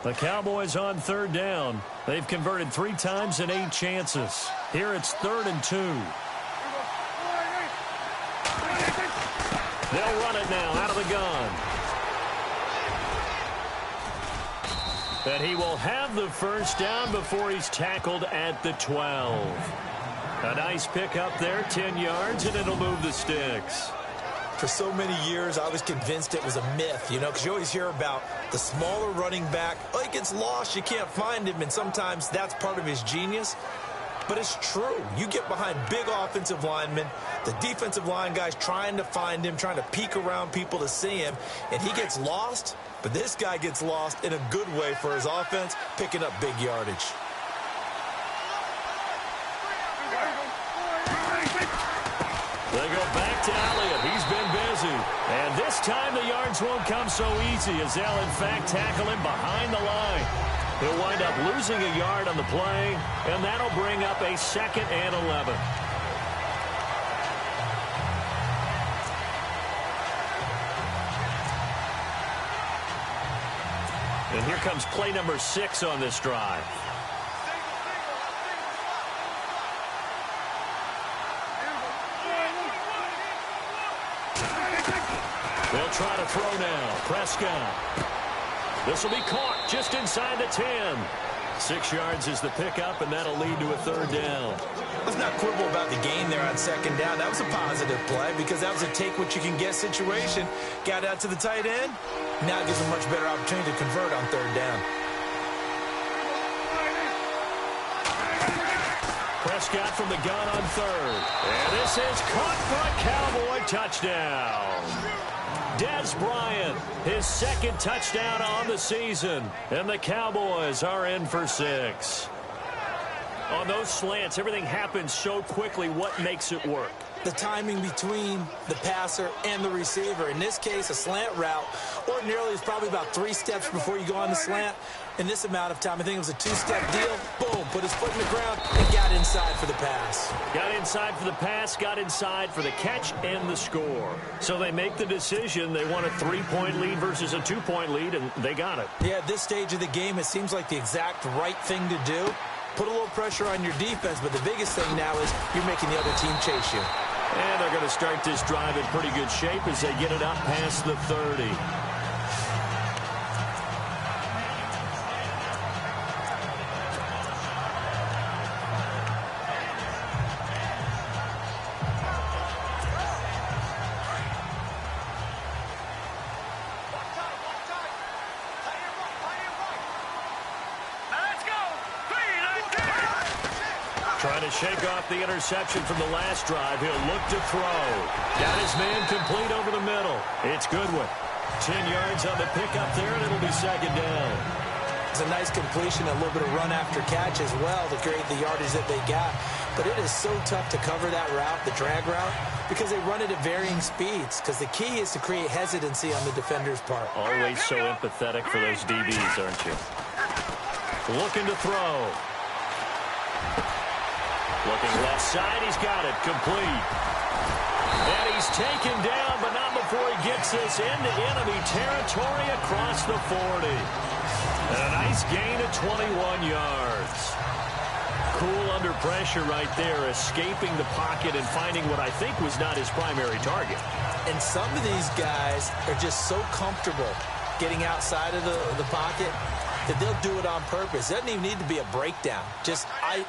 The Cowboys on 3rd down. They've converted 3 times in 8 chances. Here it's 3rd and 2. They'll run it now out of the gun. And he will have the first down before he's tackled at the 12. A nice pickup there, 10 yards, and it'll move the sticks. For so many years, I was convinced it was a myth, you know, because you always hear about the smaller running back. Oh, he gets lost, you can't find him, and sometimes that's part of his genius. But it's true. You get behind big offensive linemen, the defensive line guys trying to find him, trying to peek around people to see him, and he gets lost. But this guy gets lost in a good way for his offense, picking up big yardage. They go back to Elliott. He's been busy. And this time the yards won't come so easy as they'll, in fact, tackle him behind the line. He'll wind up losing a yard on the play, and that'll bring up a 2nd and 11. And here comes play number 6 on this drive. They'll try to throw now. Prescott. This will be caught just inside the 10. 6 yards is the pickup, and that'll lead to a 3rd down. Let's not quibble about the gain there on 2nd down. That was a positive play because that was a take-what-you-can-get situation. Got out to the tight end. Now it gives a much better opportunity to convert on 3rd down. Prescott from the gun on 3rd. And this is caught for a Cowboy touchdown. Dez Bryant, his 2nd touchdown on the season. And the Cowboys are in for 6. On those slants, everything happens so quickly. What makes it work? The timing between the passer and the receiver. In this case, a slant route ordinarily is probably about 3 steps before you go on the slant. In this amount of time, I think it was a 2-step deal. Boom, put his foot in the ground and got inside for the pass. Got inside for the pass, got inside for the catch and the score. So they make the decision. They want a 3-point lead versus a 2-point lead, and they got it. Yeah, at this stage of the game, it seems like the exact right thing to do. Put a little pressure on your defense, but the biggest thing now is you're making the other team chase you. And they're going to start this drive in pretty good shape as they get it up past the 30. Trying to shake off the interception from the last drive. He'll look to throw. Got his man complete over the middle. It's Goodwin. 10 yards on the pickup there, and it'll be second down. It's a nice completion, a little bit of run after catch as well to create the yardage that they got. But it is so tough to cover that route, the drag route, because they run it at varying speeds. Because the key is to create hesitancy on the defender's part. Always so empathetic for those DBs, aren't you? Looking to throw. Looking left side, he's got it, complete. And he's taken down, but not before he gets this into enemy territory across the 40. And a nice gain of 21 yards. Cool under pressure right there, escaping the pocket and finding what I think was not his primary target. And some of these guys are just so comfortable getting outside of the pocket that they'll do it on purpose. It doesn't even need to be a breakdown.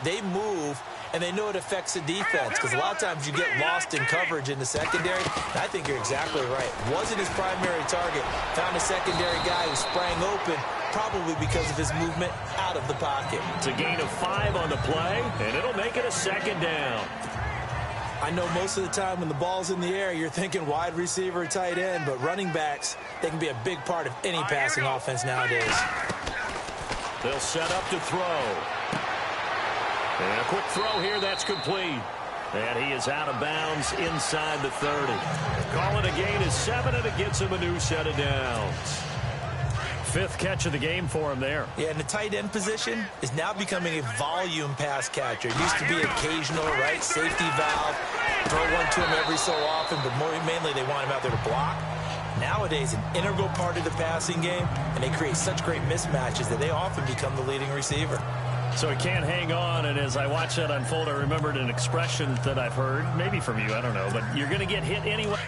They move, and they know it affects the defense because a lot of times you get lost in coverage in the secondary. And I think you're exactly right. Wasn't his primary target. Found a secondary guy who sprang open, probably because of his movement out of the pocket. It's a gain of 5 on the play, and it'll make it a second down. I know most of the time when the ball's in the air, you're thinking wide receiver, tight end, but running backs, they can be a big part of any passing offense nowadays. They'll set up to throw. And a quick throw here, that's complete. And he is out of bounds inside the 30. Call it a gain of 7, and it gets him a new set of downs. 5th catch of the game for him there. Yeah, and the tight end position is now becoming a volume pass catcher. It used to be occasional, right? Safety valve. Throw one to him every so often, but mainly they want him out there to block. Nowadays, an integral part of the passing game, and they create such great mismatches that they often become the leading receiver. So he can't hang on, and as I watch that unfold, I remembered an expression that I've heard, maybe from you, I don't know, but you're going to get hit anyway.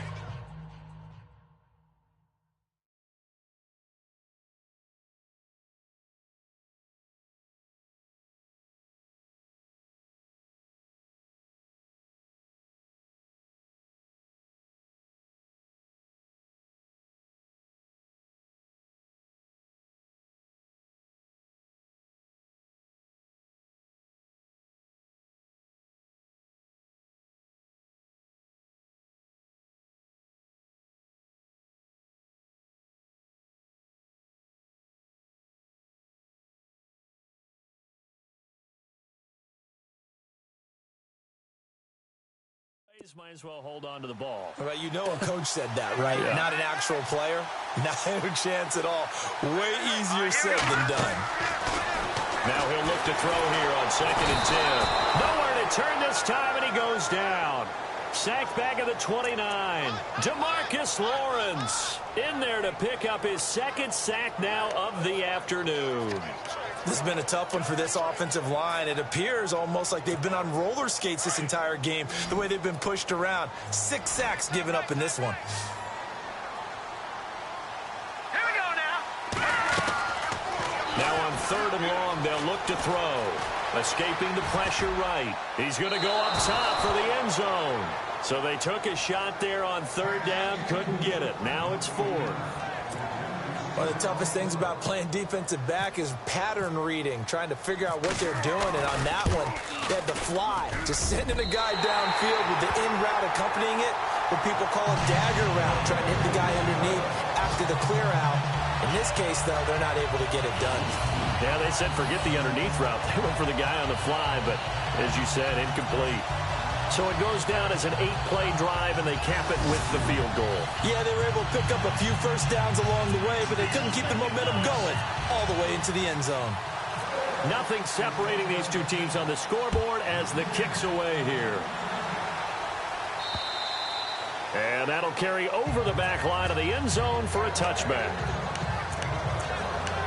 Might as well hold on to the ball. Well, you know a coach said that, right? Yeah. Not an actual player. Not a chance at all. Way easier said than done. Now he'll look to throw here on 2nd and 10. Nowhere to turn this time, and he goes down. Sacked back at the 29. DeMarcus Lawrence in there to pick up his 2nd sack now of the afternoon. This has been a tough one for this offensive line. It appears almost like they've been on roller skates this entire game, the way they've been pushed around. 6 sacks given up in this one. Here we go now. Now on 3rd and long, they'll look to throw. Escaping the pressure right. He's going to go up top for the end zone. So they took a shot there on 3rd down, couldn't get it. Now it's 4th. One of the toughest things about playing defensive back is pattern reading, trying to figure out what they're doing. And on that one, they had the fly, just sending a guy downfield with the in route accompanying it, what people call a dagger route, trying to hit the guy underneath. after the clear out. In this case, though, they're not able to get it done. Yeah, they said forget the underneath route. They went for the guy on the fly, but as you said, incomplete. So it goes down as an 8-play drive, and they cap it with the field goal. Yeah, they were able to pick up a few first downs along the way, but they couldn't keep the momentum going all the way into the end zone. Nothing separating these two teams on the scoreboard as the kick's away here. And that'll carry over the back line of the end zone for a touchback.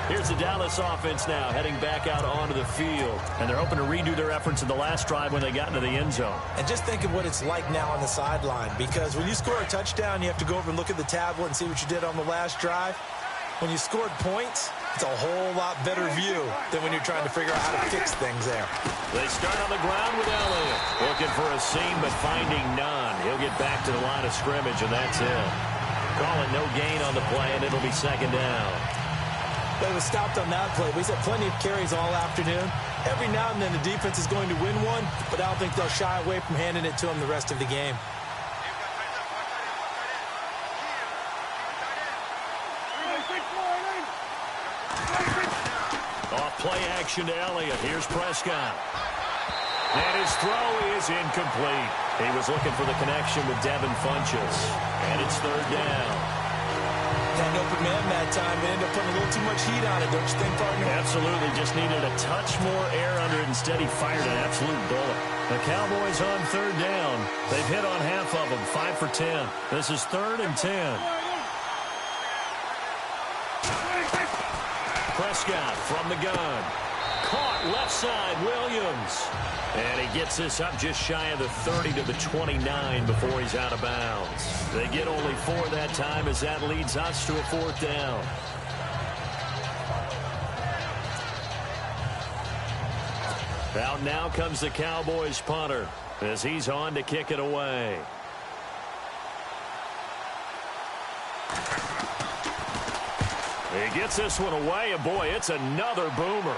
Here's the Dallas offense now heading back out onto the field. And they're hoping to redo their efforts in the last drive when they got into the end zone. And just think of what it's like now on the sideline, because when you score a touchdown, you have to go over and look at the tablet and see what you did on the last drive. When you scored points, it's a whole lot better view than when you're trying to figure out how to fix things there. They start on the ground with Elliott. Looking for a seam, but finding none. He'll get back to the line of scrimmage, and that's it. Call it no gain on the play, and it'll be second down. But it was stopped on that play. We've had plenty of carries all afternoon. Every now and then the defense is going to win one, but I don't think they'll shy away from handing it to them the rest of the game. Off play action to Elliott. Here's Prescott. And his throw is incomplete. He was looking for the connection with Devin Funchess. And it's third down. Had an open man that time. They ended up putting a little too much heat on it, don't you think, partner? Absolutely. Just needed a touch more air under it. Instead, he fired an absolute bullet. The Cowboys on third down. They've hit on half of them, 5 for 10. This is 3rd and 10. Prescott from the gun. Caught left side, Williams. And he gets this up just shy of the 30 to the 29 before he's out of bounds. They get only 4 that time as that leads us to a 4th down. Out now comes the Cowboys punter as he's on to kick it away. He gets this one away, and boy, it's another boomer.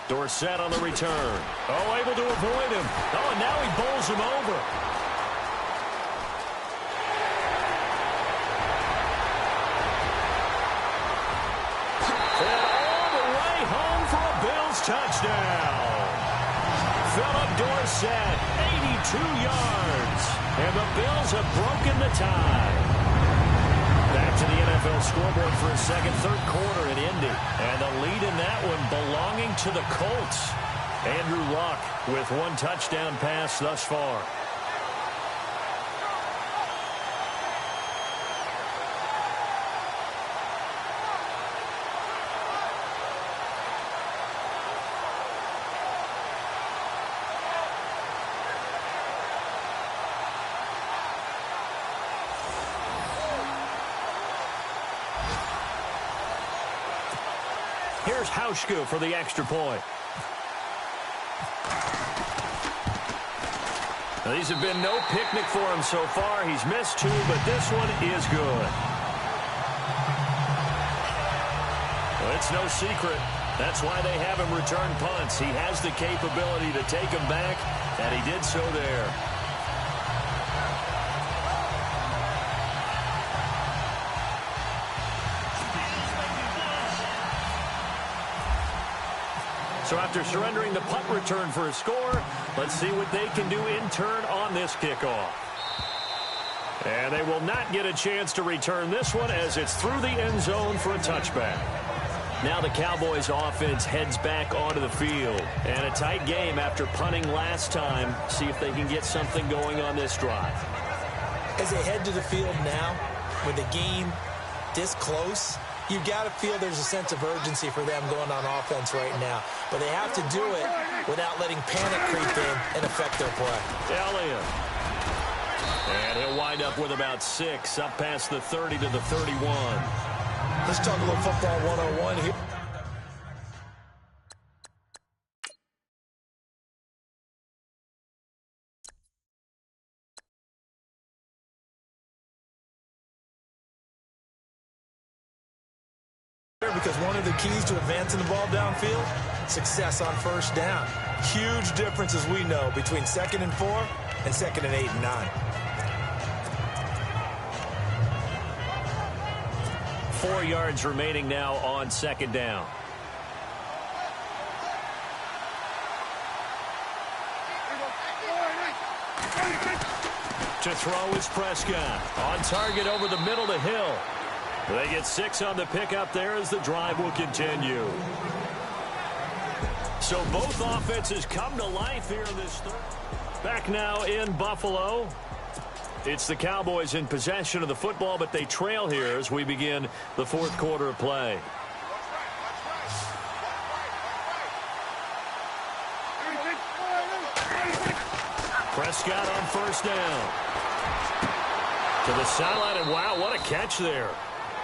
Dorsett on the return. Oh, able to avoid him. Oh, and now he bowls him over. And all the way home for a Bills touchdown. Philip Dorsett, 82 yards. And the Bills have broken the tie. Back to the NFL scoreboard for a second, 3rd quarter in Indy. And the lead in that one belonging to the Colts. Andrew Luck with 1 touchdown pass thus far. Here's Hauschka for the extra point. Now, these have been no picnic for him so far. He's missed 2, but this one is good. Well, it's no secret. That's why they have him return punts. He has the capability to take them back, and he did so there. So after surrendering the punt return for a score, let's see what they can do in turn on this kickoff. And they will not get a chance to return this one as it's through the end zone for a touchback. Now the Cowboys offense heads back onto the field. And a tight game after punting last time. See if they can get something going on this drive. As they head to the field now, with the game this close, you've got to feel there's a sense of urgency for them going on offense right now. But they have to do it without letting panic creep in and affect their play. Elliott. And he'll wind up with about 6, up past the 30 to the 31. Let's talk a little football 101 here. Because one of the keys to advancing the ball downfield, success on first down. Huge difference, as we know, between 2nd and 4 and 2nd and 8 and 9. 4 yards remaining now on second down. To throw is Prescott. On target over the middle to Hill. They get 6 on the pickup there as the drive will continue. So both offenses come to life here in this third. Back now in Buffalo. It's the Cowboys in possession of the football, but they trail here as we begin the fourth quarter of play. Prescott on first down. To the sideline, and wow, what a catch there.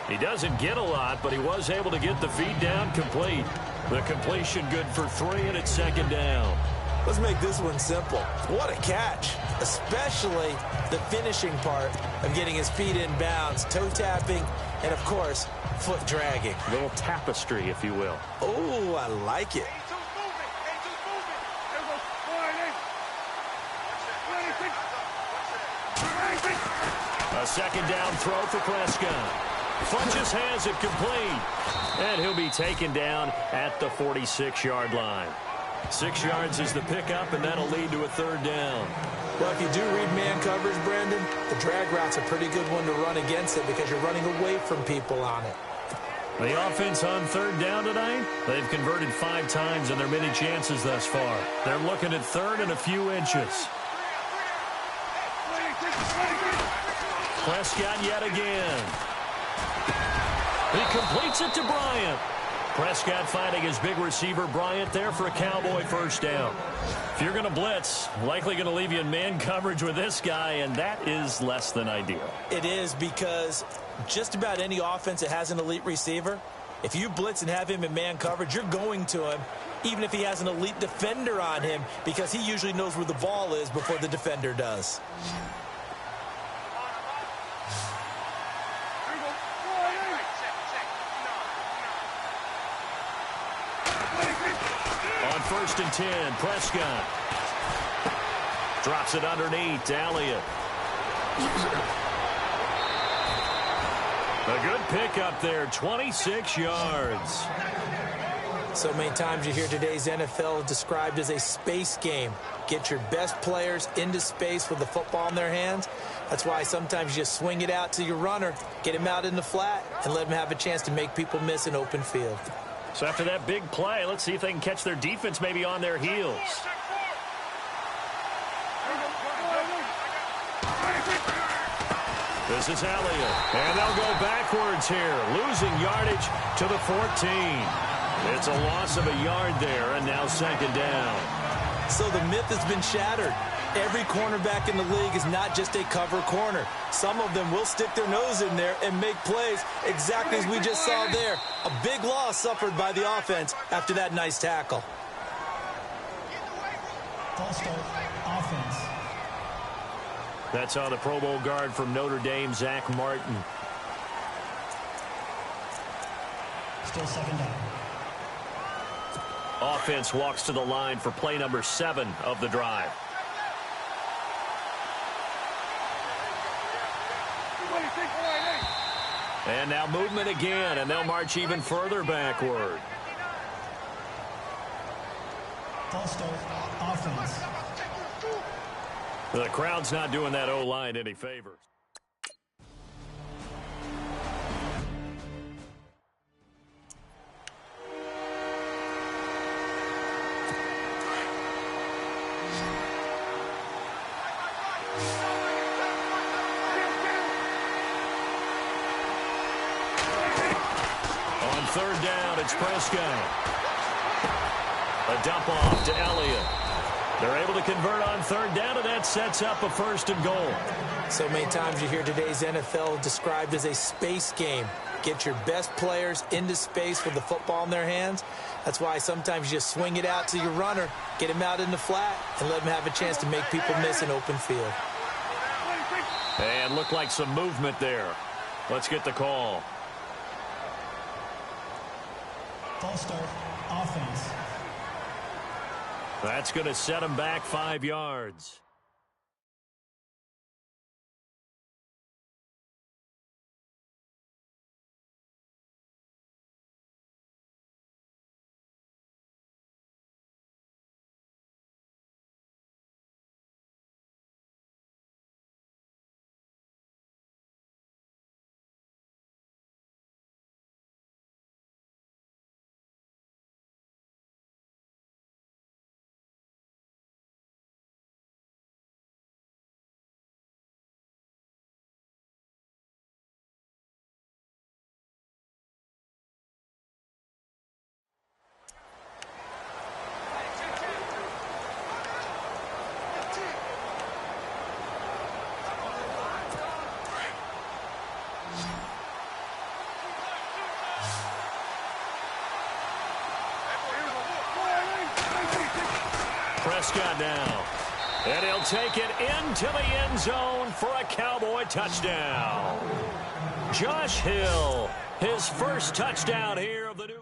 He doesn't get a lot, but he was able to get the feed down complete. The completion good for 3, and it's second down. Let's make this one simple. What a catch, especially the finishing part of getting his feet in bounds, toe tapping, and, of course, foot dragging. A little tapestry, if you will. Oh, I like it. A second down throw for Prescott. Funches has it complete. And he'll be taken down at the 46-yard line. 6 yards is the pickup, and that'll lead to a third down. Well, if you do read man coverage, Brandon, the drag route's a pretty good one to run against it because you're running away from people on it. The offense on third down tonight, they've converted 5 times in their many chances thus far. They're looking at third and a few inches. Prescott yet again. He completes it to Bryant. Prescott finding his big receiver Bryant there for a Cowboy first down. If you're going to blitz, likely going to leave you in man coverage with this guy, and that is less than ideal. It is, because just about any offense that has an elite receiver, if you blitz and have him in man coverage, you're going to him, even if he has an elite defender on him, because he usually knows where the ball is before the defender does. First and 10, Prescott. Drops it underneath to Elliott. A good pickup there, 26 yards. So many times you hear today's NFL described as a space game. Get your best players into space with the football in their hands. That's why sometimes you just swing it out to your runner, get him out in the flat, and let him have a chance to make people miss an open field. So after that big play, let's see if they can catch their defense maybe on their heels. This is Elliott. And they'll go backwards here, losing yardage to the 14. It's a loss of a yard there, and now second down. So the myth has been shattered. Every cornerback in the league is not just a cover corner. Some of them will stick their nose in there and make plays exactly as we just saw there. A big loss suffered by the offense after that nice tackle. False start, offense. That's on the Pro Bowl guard from Notre Dame, Zach Martin. Still second down. Offense walks to the line for play number 7 of the drive. And now movement again, and they'll march even further backward. False start, offense. The crowd's not doing that O-line any favors. Third down, it's Prescott. A dump off to Elliott. They're able to convert on third down, and that sets up a first and goal. So many times you hear today's NFL described as a space game. Get your best players into space with the football in their hands. That's why sometimes you just swing it out to your runner, get him out in the flat, and let him have a chance to make people miss an open field. And looked like some movement there. Let's get the call. False start, offense. That's going to set him back 5 yards. Prescott now. And he'll take it into the end zone for a Cowboy touchdown. Josh Hill, his first touchdown here of the new.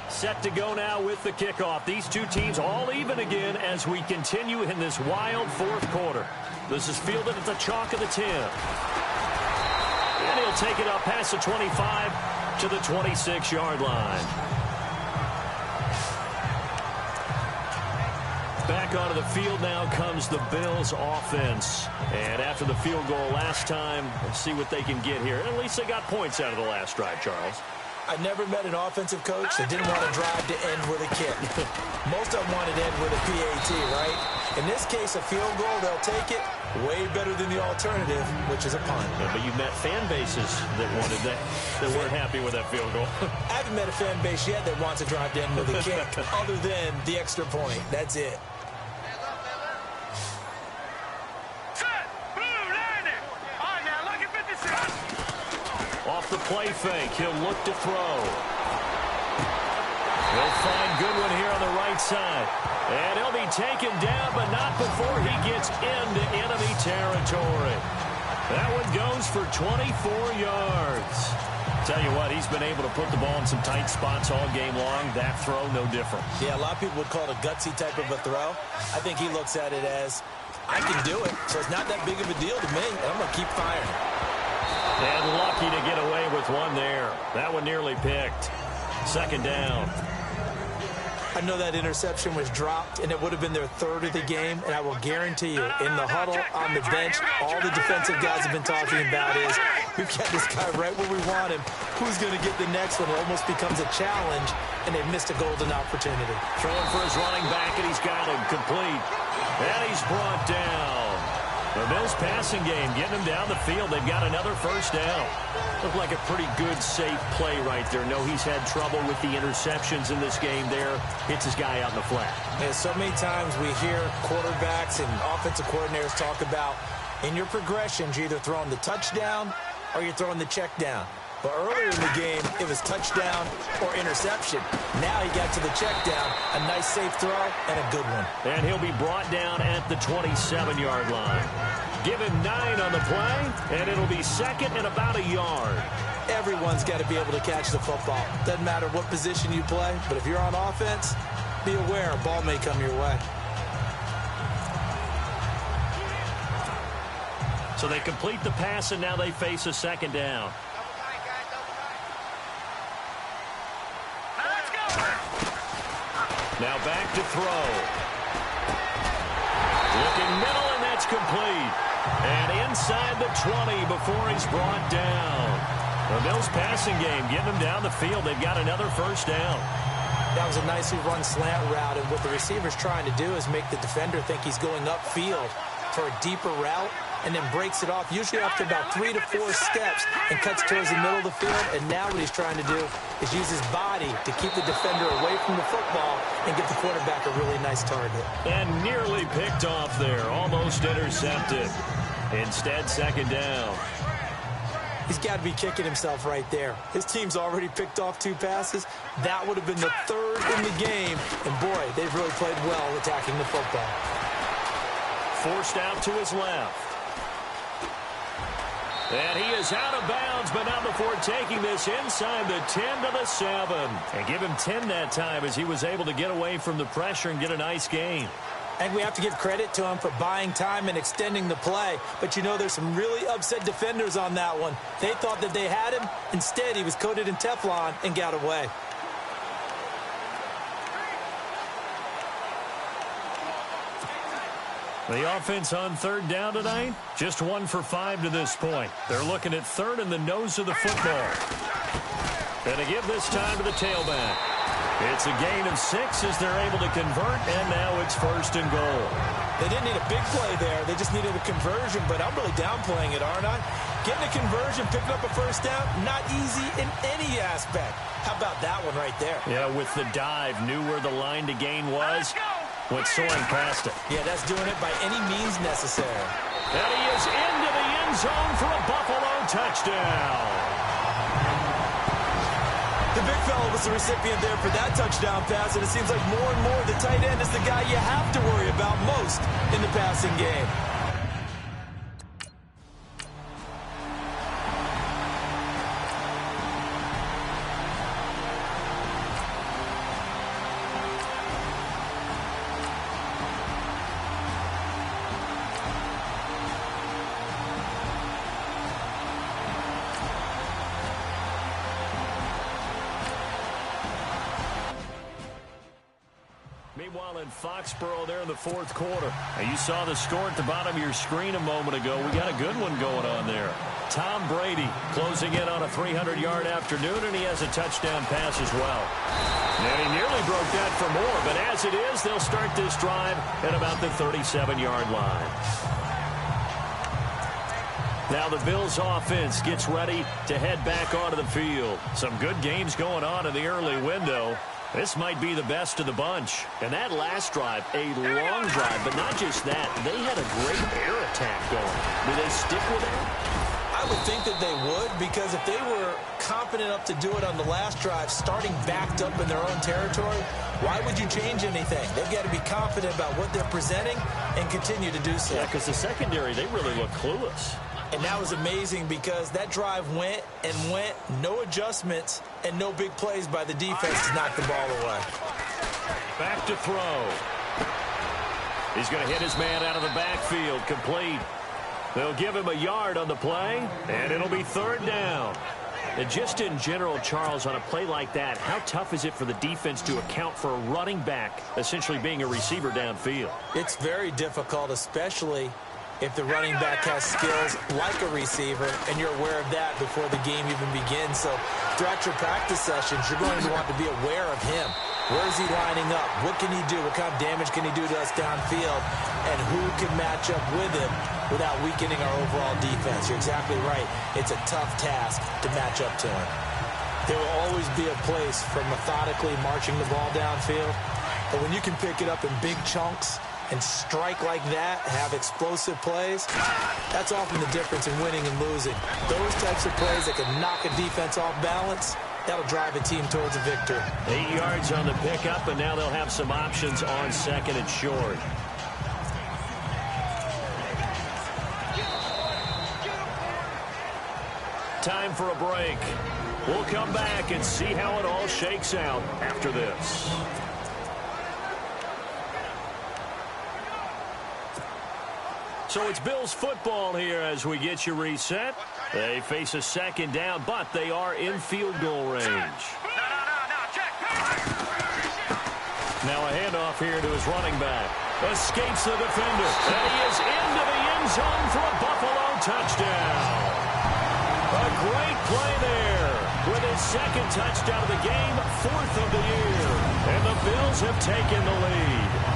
Set to go now with the kickoff. These two teams all even again as we continue in this wild fourth quarter. This is fielded at the chalk of the 10. And he'll take it up past the 25 to the 26-yard line. Back onto the field now comes the Bills offense. And after the field goal last time, let's see what they can get here. At least they got points out of the last drive, Charles. I never met an offensive coach that didn't want to drive to end with a kick. Most of them wanted to end with a PAT, right? In this case, a field goal, they'll take it. Way better than the alternative, which is a punt. Yeah, but you've met fan bases that wanted that weren't happy with that field goal. I haven't met a fan base yet that wants to drive to end with a kick other than the extra point. That's it. Off the play fake, he'll look to throw. He'll find Goodwin here on the right side. And he'll be taken down, but not before he gets into enemy territory. That one goes for 24 yards. Tell you what, he's been able to put the ball in some tight spots all game long. That throw, no different. Yeah, a lot of people would call it a gutsy type of a throw. I think he looks at it as, I can do it, so it's not that big of a deal to me, and I'm going to keep firing. And lucky to get away with one there. That one nearly picked. Second down. I know that interception was dropped, and it would have been their third of the game, and I will guarantee you, in the huddle, on the bench, all the defensive guys have been talking about is, we've got this guy right where we want him. Who's going to get the next one? It almost becomes a challenge, and they've missed a golden opportunity. Throwing for his running back, and he's got him complete. And he's brought down. The Bills passing game, getting him down the field. They've got another first down. Looked like a pretty good, safe play right there. No, he's had trouble with the interceptions in this game there. Hits his guy out in the flat. And so many times we hear quarterbacks and offensive coordinators talk about, in your progressions, you're either throwing the touchdown or you're throwing the check down. But earlier in the game, it was touchdown or interception. Now he got to the check down, a nice safe throw, and a good one. And he'll be brought down at the 27-yard line. Give him 9 on the play, and it'll be second and about a yard. Everyone's got to be able to catch the football. Doesn't matter what position you play, but if you're on offense, be aware a ball may come your way. So they complete the pass, and now they face a second down. Now back to throw. Looking middle, and that's complete. And inside the 20 before he's brought down. The Bills passing game getting them down the field. They've got another first down. That was a nicely run slant route, and what the receiver's trying to do is make the defender think he's going upfield for a deeper route, and then breaks it off, usually after about 3 to 4 steps, and cuts towards the middle of the field. And now what he's trying to do is use his body to keep the defender away from the football and give the quarterback a really nice target. And nearly picked off there, almost intercepted. Instead, second down. He's got to be kicking himself right there. His team's already picked off 2 passes. That would have been the third in the game. And, boy, they've really played well attacking the football. Forced out to his left. And he is out of bounds, but not before taking this inside the 10 to the 7. And give him 10 that time as he was able to get away from the pressure and get a nice gain. And we have to give credit to him for buying time and extending the play. But, you know, there's some really upset defenders on that one. They thought that they had him. Instead, he was coated in Teflon and got away. The offense on third down tonight, just 1 for 5 to this point. They're looking at third in the nose of the football. And to give this time to the tailback. It's a gain of 6 as they're able to convert, and now it's first and goal. They didn't need a big play there. They just needed a conversion, but I'm really downplaying it, aren't I? Getting a conversion, picking up a first down, not easy in any aspect. How about that one right there? Yeah, with the dive, knew where the line to gain was. Went soaring past it. Yeah, that's doing it by any means necessary. And he is into the end zone for a Buffalo touchdown. Longfellow was the recipient there for that touchdown pass, and it seems like more and more the tight end is the guy you have to worry about most in the passing game. Meanwhile, in Foxborough, there in the fourth quarter. Now, you saw the score at the bottom of your screen a moment ago. We got a good one going on there. Tom Brady closing in on a 300-yard afternoon, and he has a touchdown pass as well. And he nearly broke that for more, but as it is, they'll start this drive at about the 37-yard line. Now the Bills offense gets ready to head back onto the field. Some good games going on in the early window. This might be the best of the bunch. And that last drive, a long drive, but not just that. They had a great air attack going. Do they stick with that? I would think that they would, because if they were confident enough to do it on the last drive, starting backed up in their own territory, why would you change anything? They've got to be confident about what they're presenting and continue to do so. Yeah, because the secondary, they really look clueless. And that was amazing because that drive went and went, no adjustments, and no big plays by the defense to knock the ball away. Back to throw. He's going to hit his man out of the backfield, complete. They'll give him a yard on the play, and it'll be third down. And just in general, Charles, on a play like that, how tough is it for the defense to account for a running back essentially being a receiver downfield? It's very difficult, especially if the running back has skills like a receiver, and you're aware of that before the game even begins. So throughout your practice sessions, you're going to want to be aware of him. Where is he lining up? What can he do? What kind of damage can he do to us downfield? And who can match up with him without weakening our overall defense? You're exactly right. It's a tough task to match up to him. There will always be a place for methodically marching the ball downfield, but when you can pick it up in big chunks and strike like that, have explosive plays, that's often the difference in winning and losing. Those types of plays that can knock a defense off balance, that'll drive a team towards a victory. 8 yards on the pickup, and now they'll have some options on second and short. Time for a break. We'll come back and see how it all shakes out after this. So it's Bills football here as we get you reset. They face a second down, but they are in field goal range. Now a handoff here to his running back. Escapes the defender, and he is into the end zone for a Buffalo touchdown. A great play there with his second touchdown of the game, fourth of the year. And the Bills have taken the lead.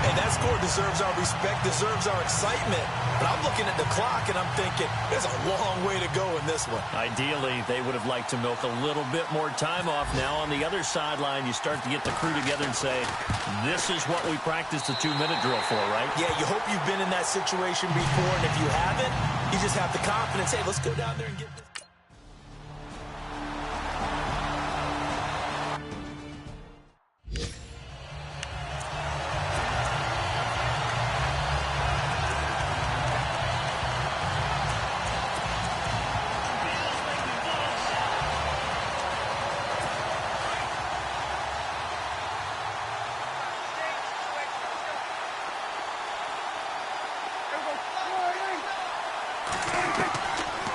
Hey, that score deserves our respect, deserves our excitement. But I'm looking at the clock, and I'm thinking, there's a long way to go in this one. Ideally, they would have liked to milk a little bit more time off. Now, on the other sideline, you start to get the crew together and say, this is what we practiced the 2-minute drill for, right? Yeah, you hope you've been in that situation before, and if you haven't, you just have the confidence, hey, let's go down there and get this.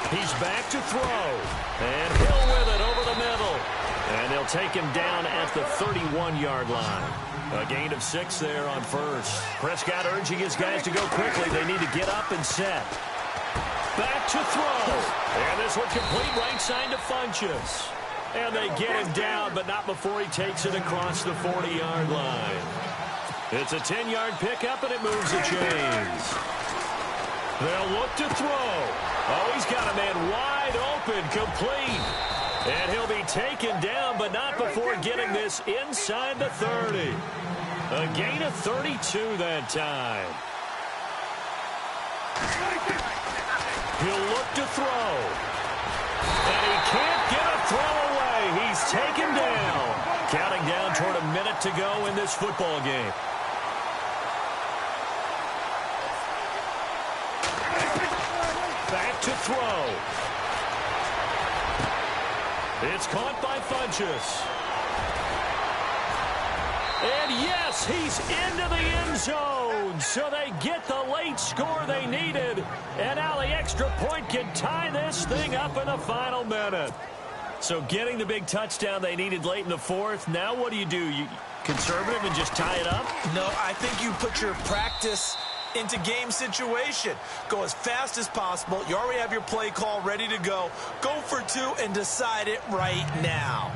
He's back to throw, and Hill with it over the middle. And they'll take him down at the 31-yard line. A gain of 6 there on first. Prescott urging his guys to go quickly. They need to get up and set. Back to throw. And this one complete right side to Funchess. And they get him down, but not before he takes it across the 40-yard line. It's a 10-yard pickup, and it moves the chains. They'll look to throw. Oh, he's got a man wide open, complete. And he'll be taken down, but not before getting this inside the 30. A gain of 32 that time. He'll look to throw. And he can't get a throw away. He's taken down. Counting down toward a minute to go in this football game. Back to throw. It's caught by Funchess. And yes, he's into the end zone. So they get the late score they needed. And now the extra point can tie this thing up in the final minute. So getting the big touchdown they needed late in the fourth. Now what do? You conservative and just tie it up? No, I think you put your practice into game situation. Go as fast as possible. You already have your play call ready to go. Go for two and decide it right now.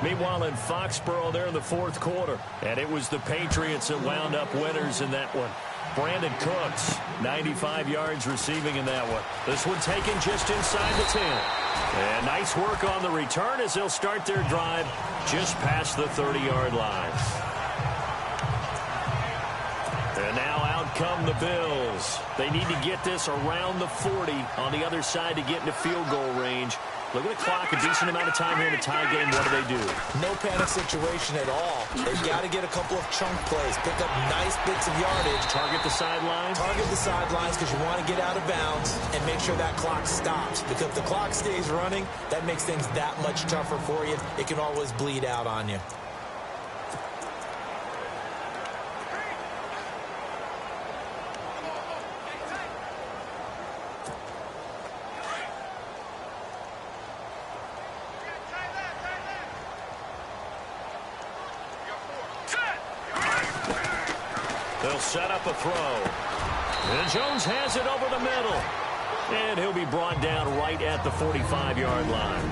Meanwhile, in Foxborough, there in the fourth quarter. And it was the Patriots that wound up winners in that one. Brandon Cooks, 95 yards receiving in that one. This one taken just inside the 10. And nice work on the return as they'll start their drive just past the 30-yard line. And now out come the Bills. They need to get this around the 40 on the other side to get into field goal range. Look at the clock, a decent amount of time here in a tie game. What do? No panic situation at all. They've got to get a couple of chunk plays, pick up nice bits of yardage. Target the sidelines? Target the sidelines because you want to get out of bounds and make sure that clock stops. Because if the clock stays running, that makes things that much tougher for you. It can always bleed out on you. They'll set up a throw. And Jones has it over the middle. And he'll be brought down right at the 45-yard line.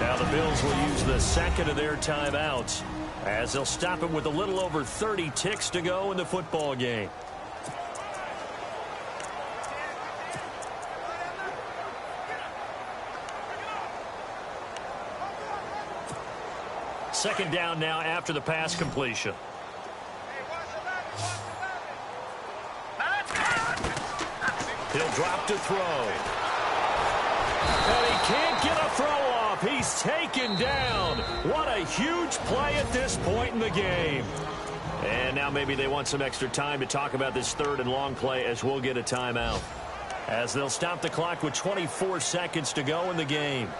Now the Bills will use the second of their timeouts as they'll stop it with a little over 30 ticks to go in the football game. Second down now after the pass completion. He'll drop to throw. And he can't get a throw off. He's taken down. What a huge play at this point in the game. And now maybe they want some extra time to talk about this third and long play as we'll get a timeout. As they'll stop the clock with 24 seconds to go in the game.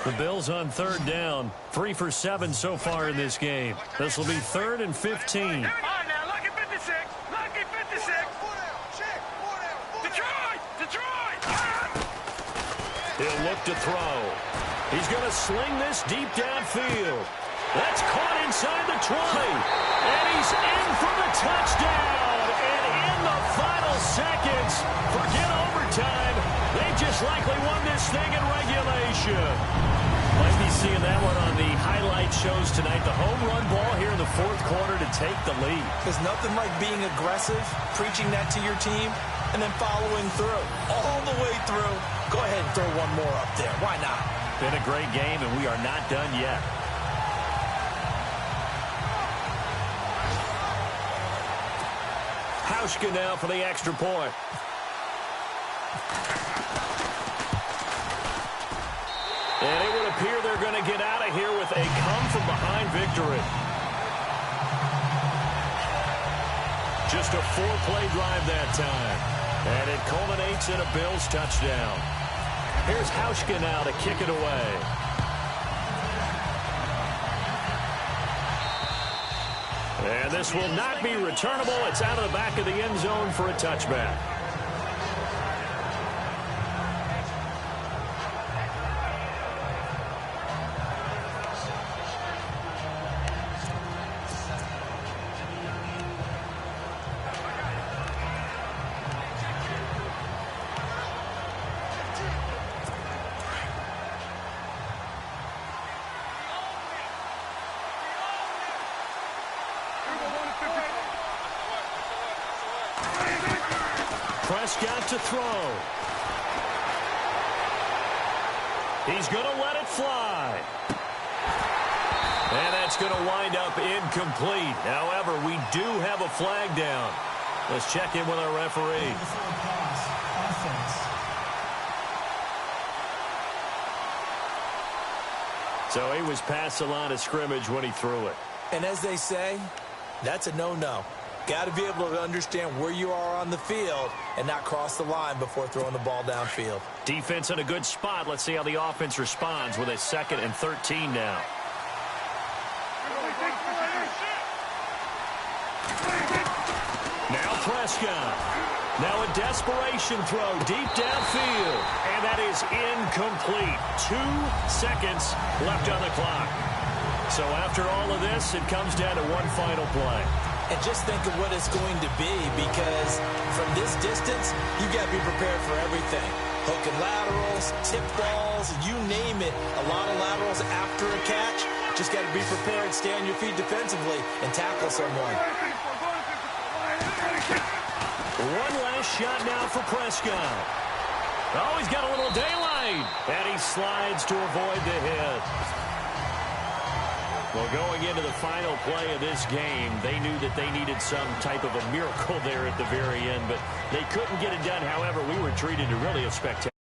The Bills on third down, 3 for 7 so far in this game. This will be 3rd and 15. All right, now, lucky 56. Lucky 56. Detroit! He'll look to throw. He's going to sling this deep downfield. That's caught inside the 20. And he's in for the touchdown. And in the final seconds, forget overtime. They just likely won this thing in regulation. Might be seeing that one on the highlight shows tonight. The home run ball here in the fourth quarter to take the lead. There's nothing like being aggressive, preaching that to your team, and then following through. All the way through. Go ahead and throw one more up there. Why not? Been a great game, and we are not done yet. Hauschka now for the extra point. And it would appear they're going to get out of here with a come-from-behind victory. Just a 4-play drive that time. And it culminates in a Bills touchdown. Here's Hauschka now to kick it away. And this will not be returnable. It's out of the back of the end zone for a touchback. Prescott to throw. He's going to let it fly. And that's going to wind up incomplete. However, we do have a flag down. Let's check in with our referee. So he was past the line of scrimmage when he threw it. And as they say, that's a no-no. Got to be able to understand where you are on the field and not cross the line before throwing the ball downfield. Defense in a good spot. Let's see how the offense responds with a 2nd and 13 now. Now Prescott. Now a desperation throw deep downfield. And that is incomplete. 2 seconds left on the clock. So after all of this, it comes down to one final play. And just think of what it's going to be, because from this distance, you've got to be prepared for everything. Hook and laterals, tip balls, you name it. A lot of laterals after a catch. Just got to be prepared, stay on your feet defensively, and tackle someone. One last shot now for Prescott. Oh, he's got a little daylight. And he slides to avoid the hit. Well, going into the final play of this game, they knew that they needed some type of a miracle there at the very end, but they couldn't get it done. However, we were treated to really a spectacular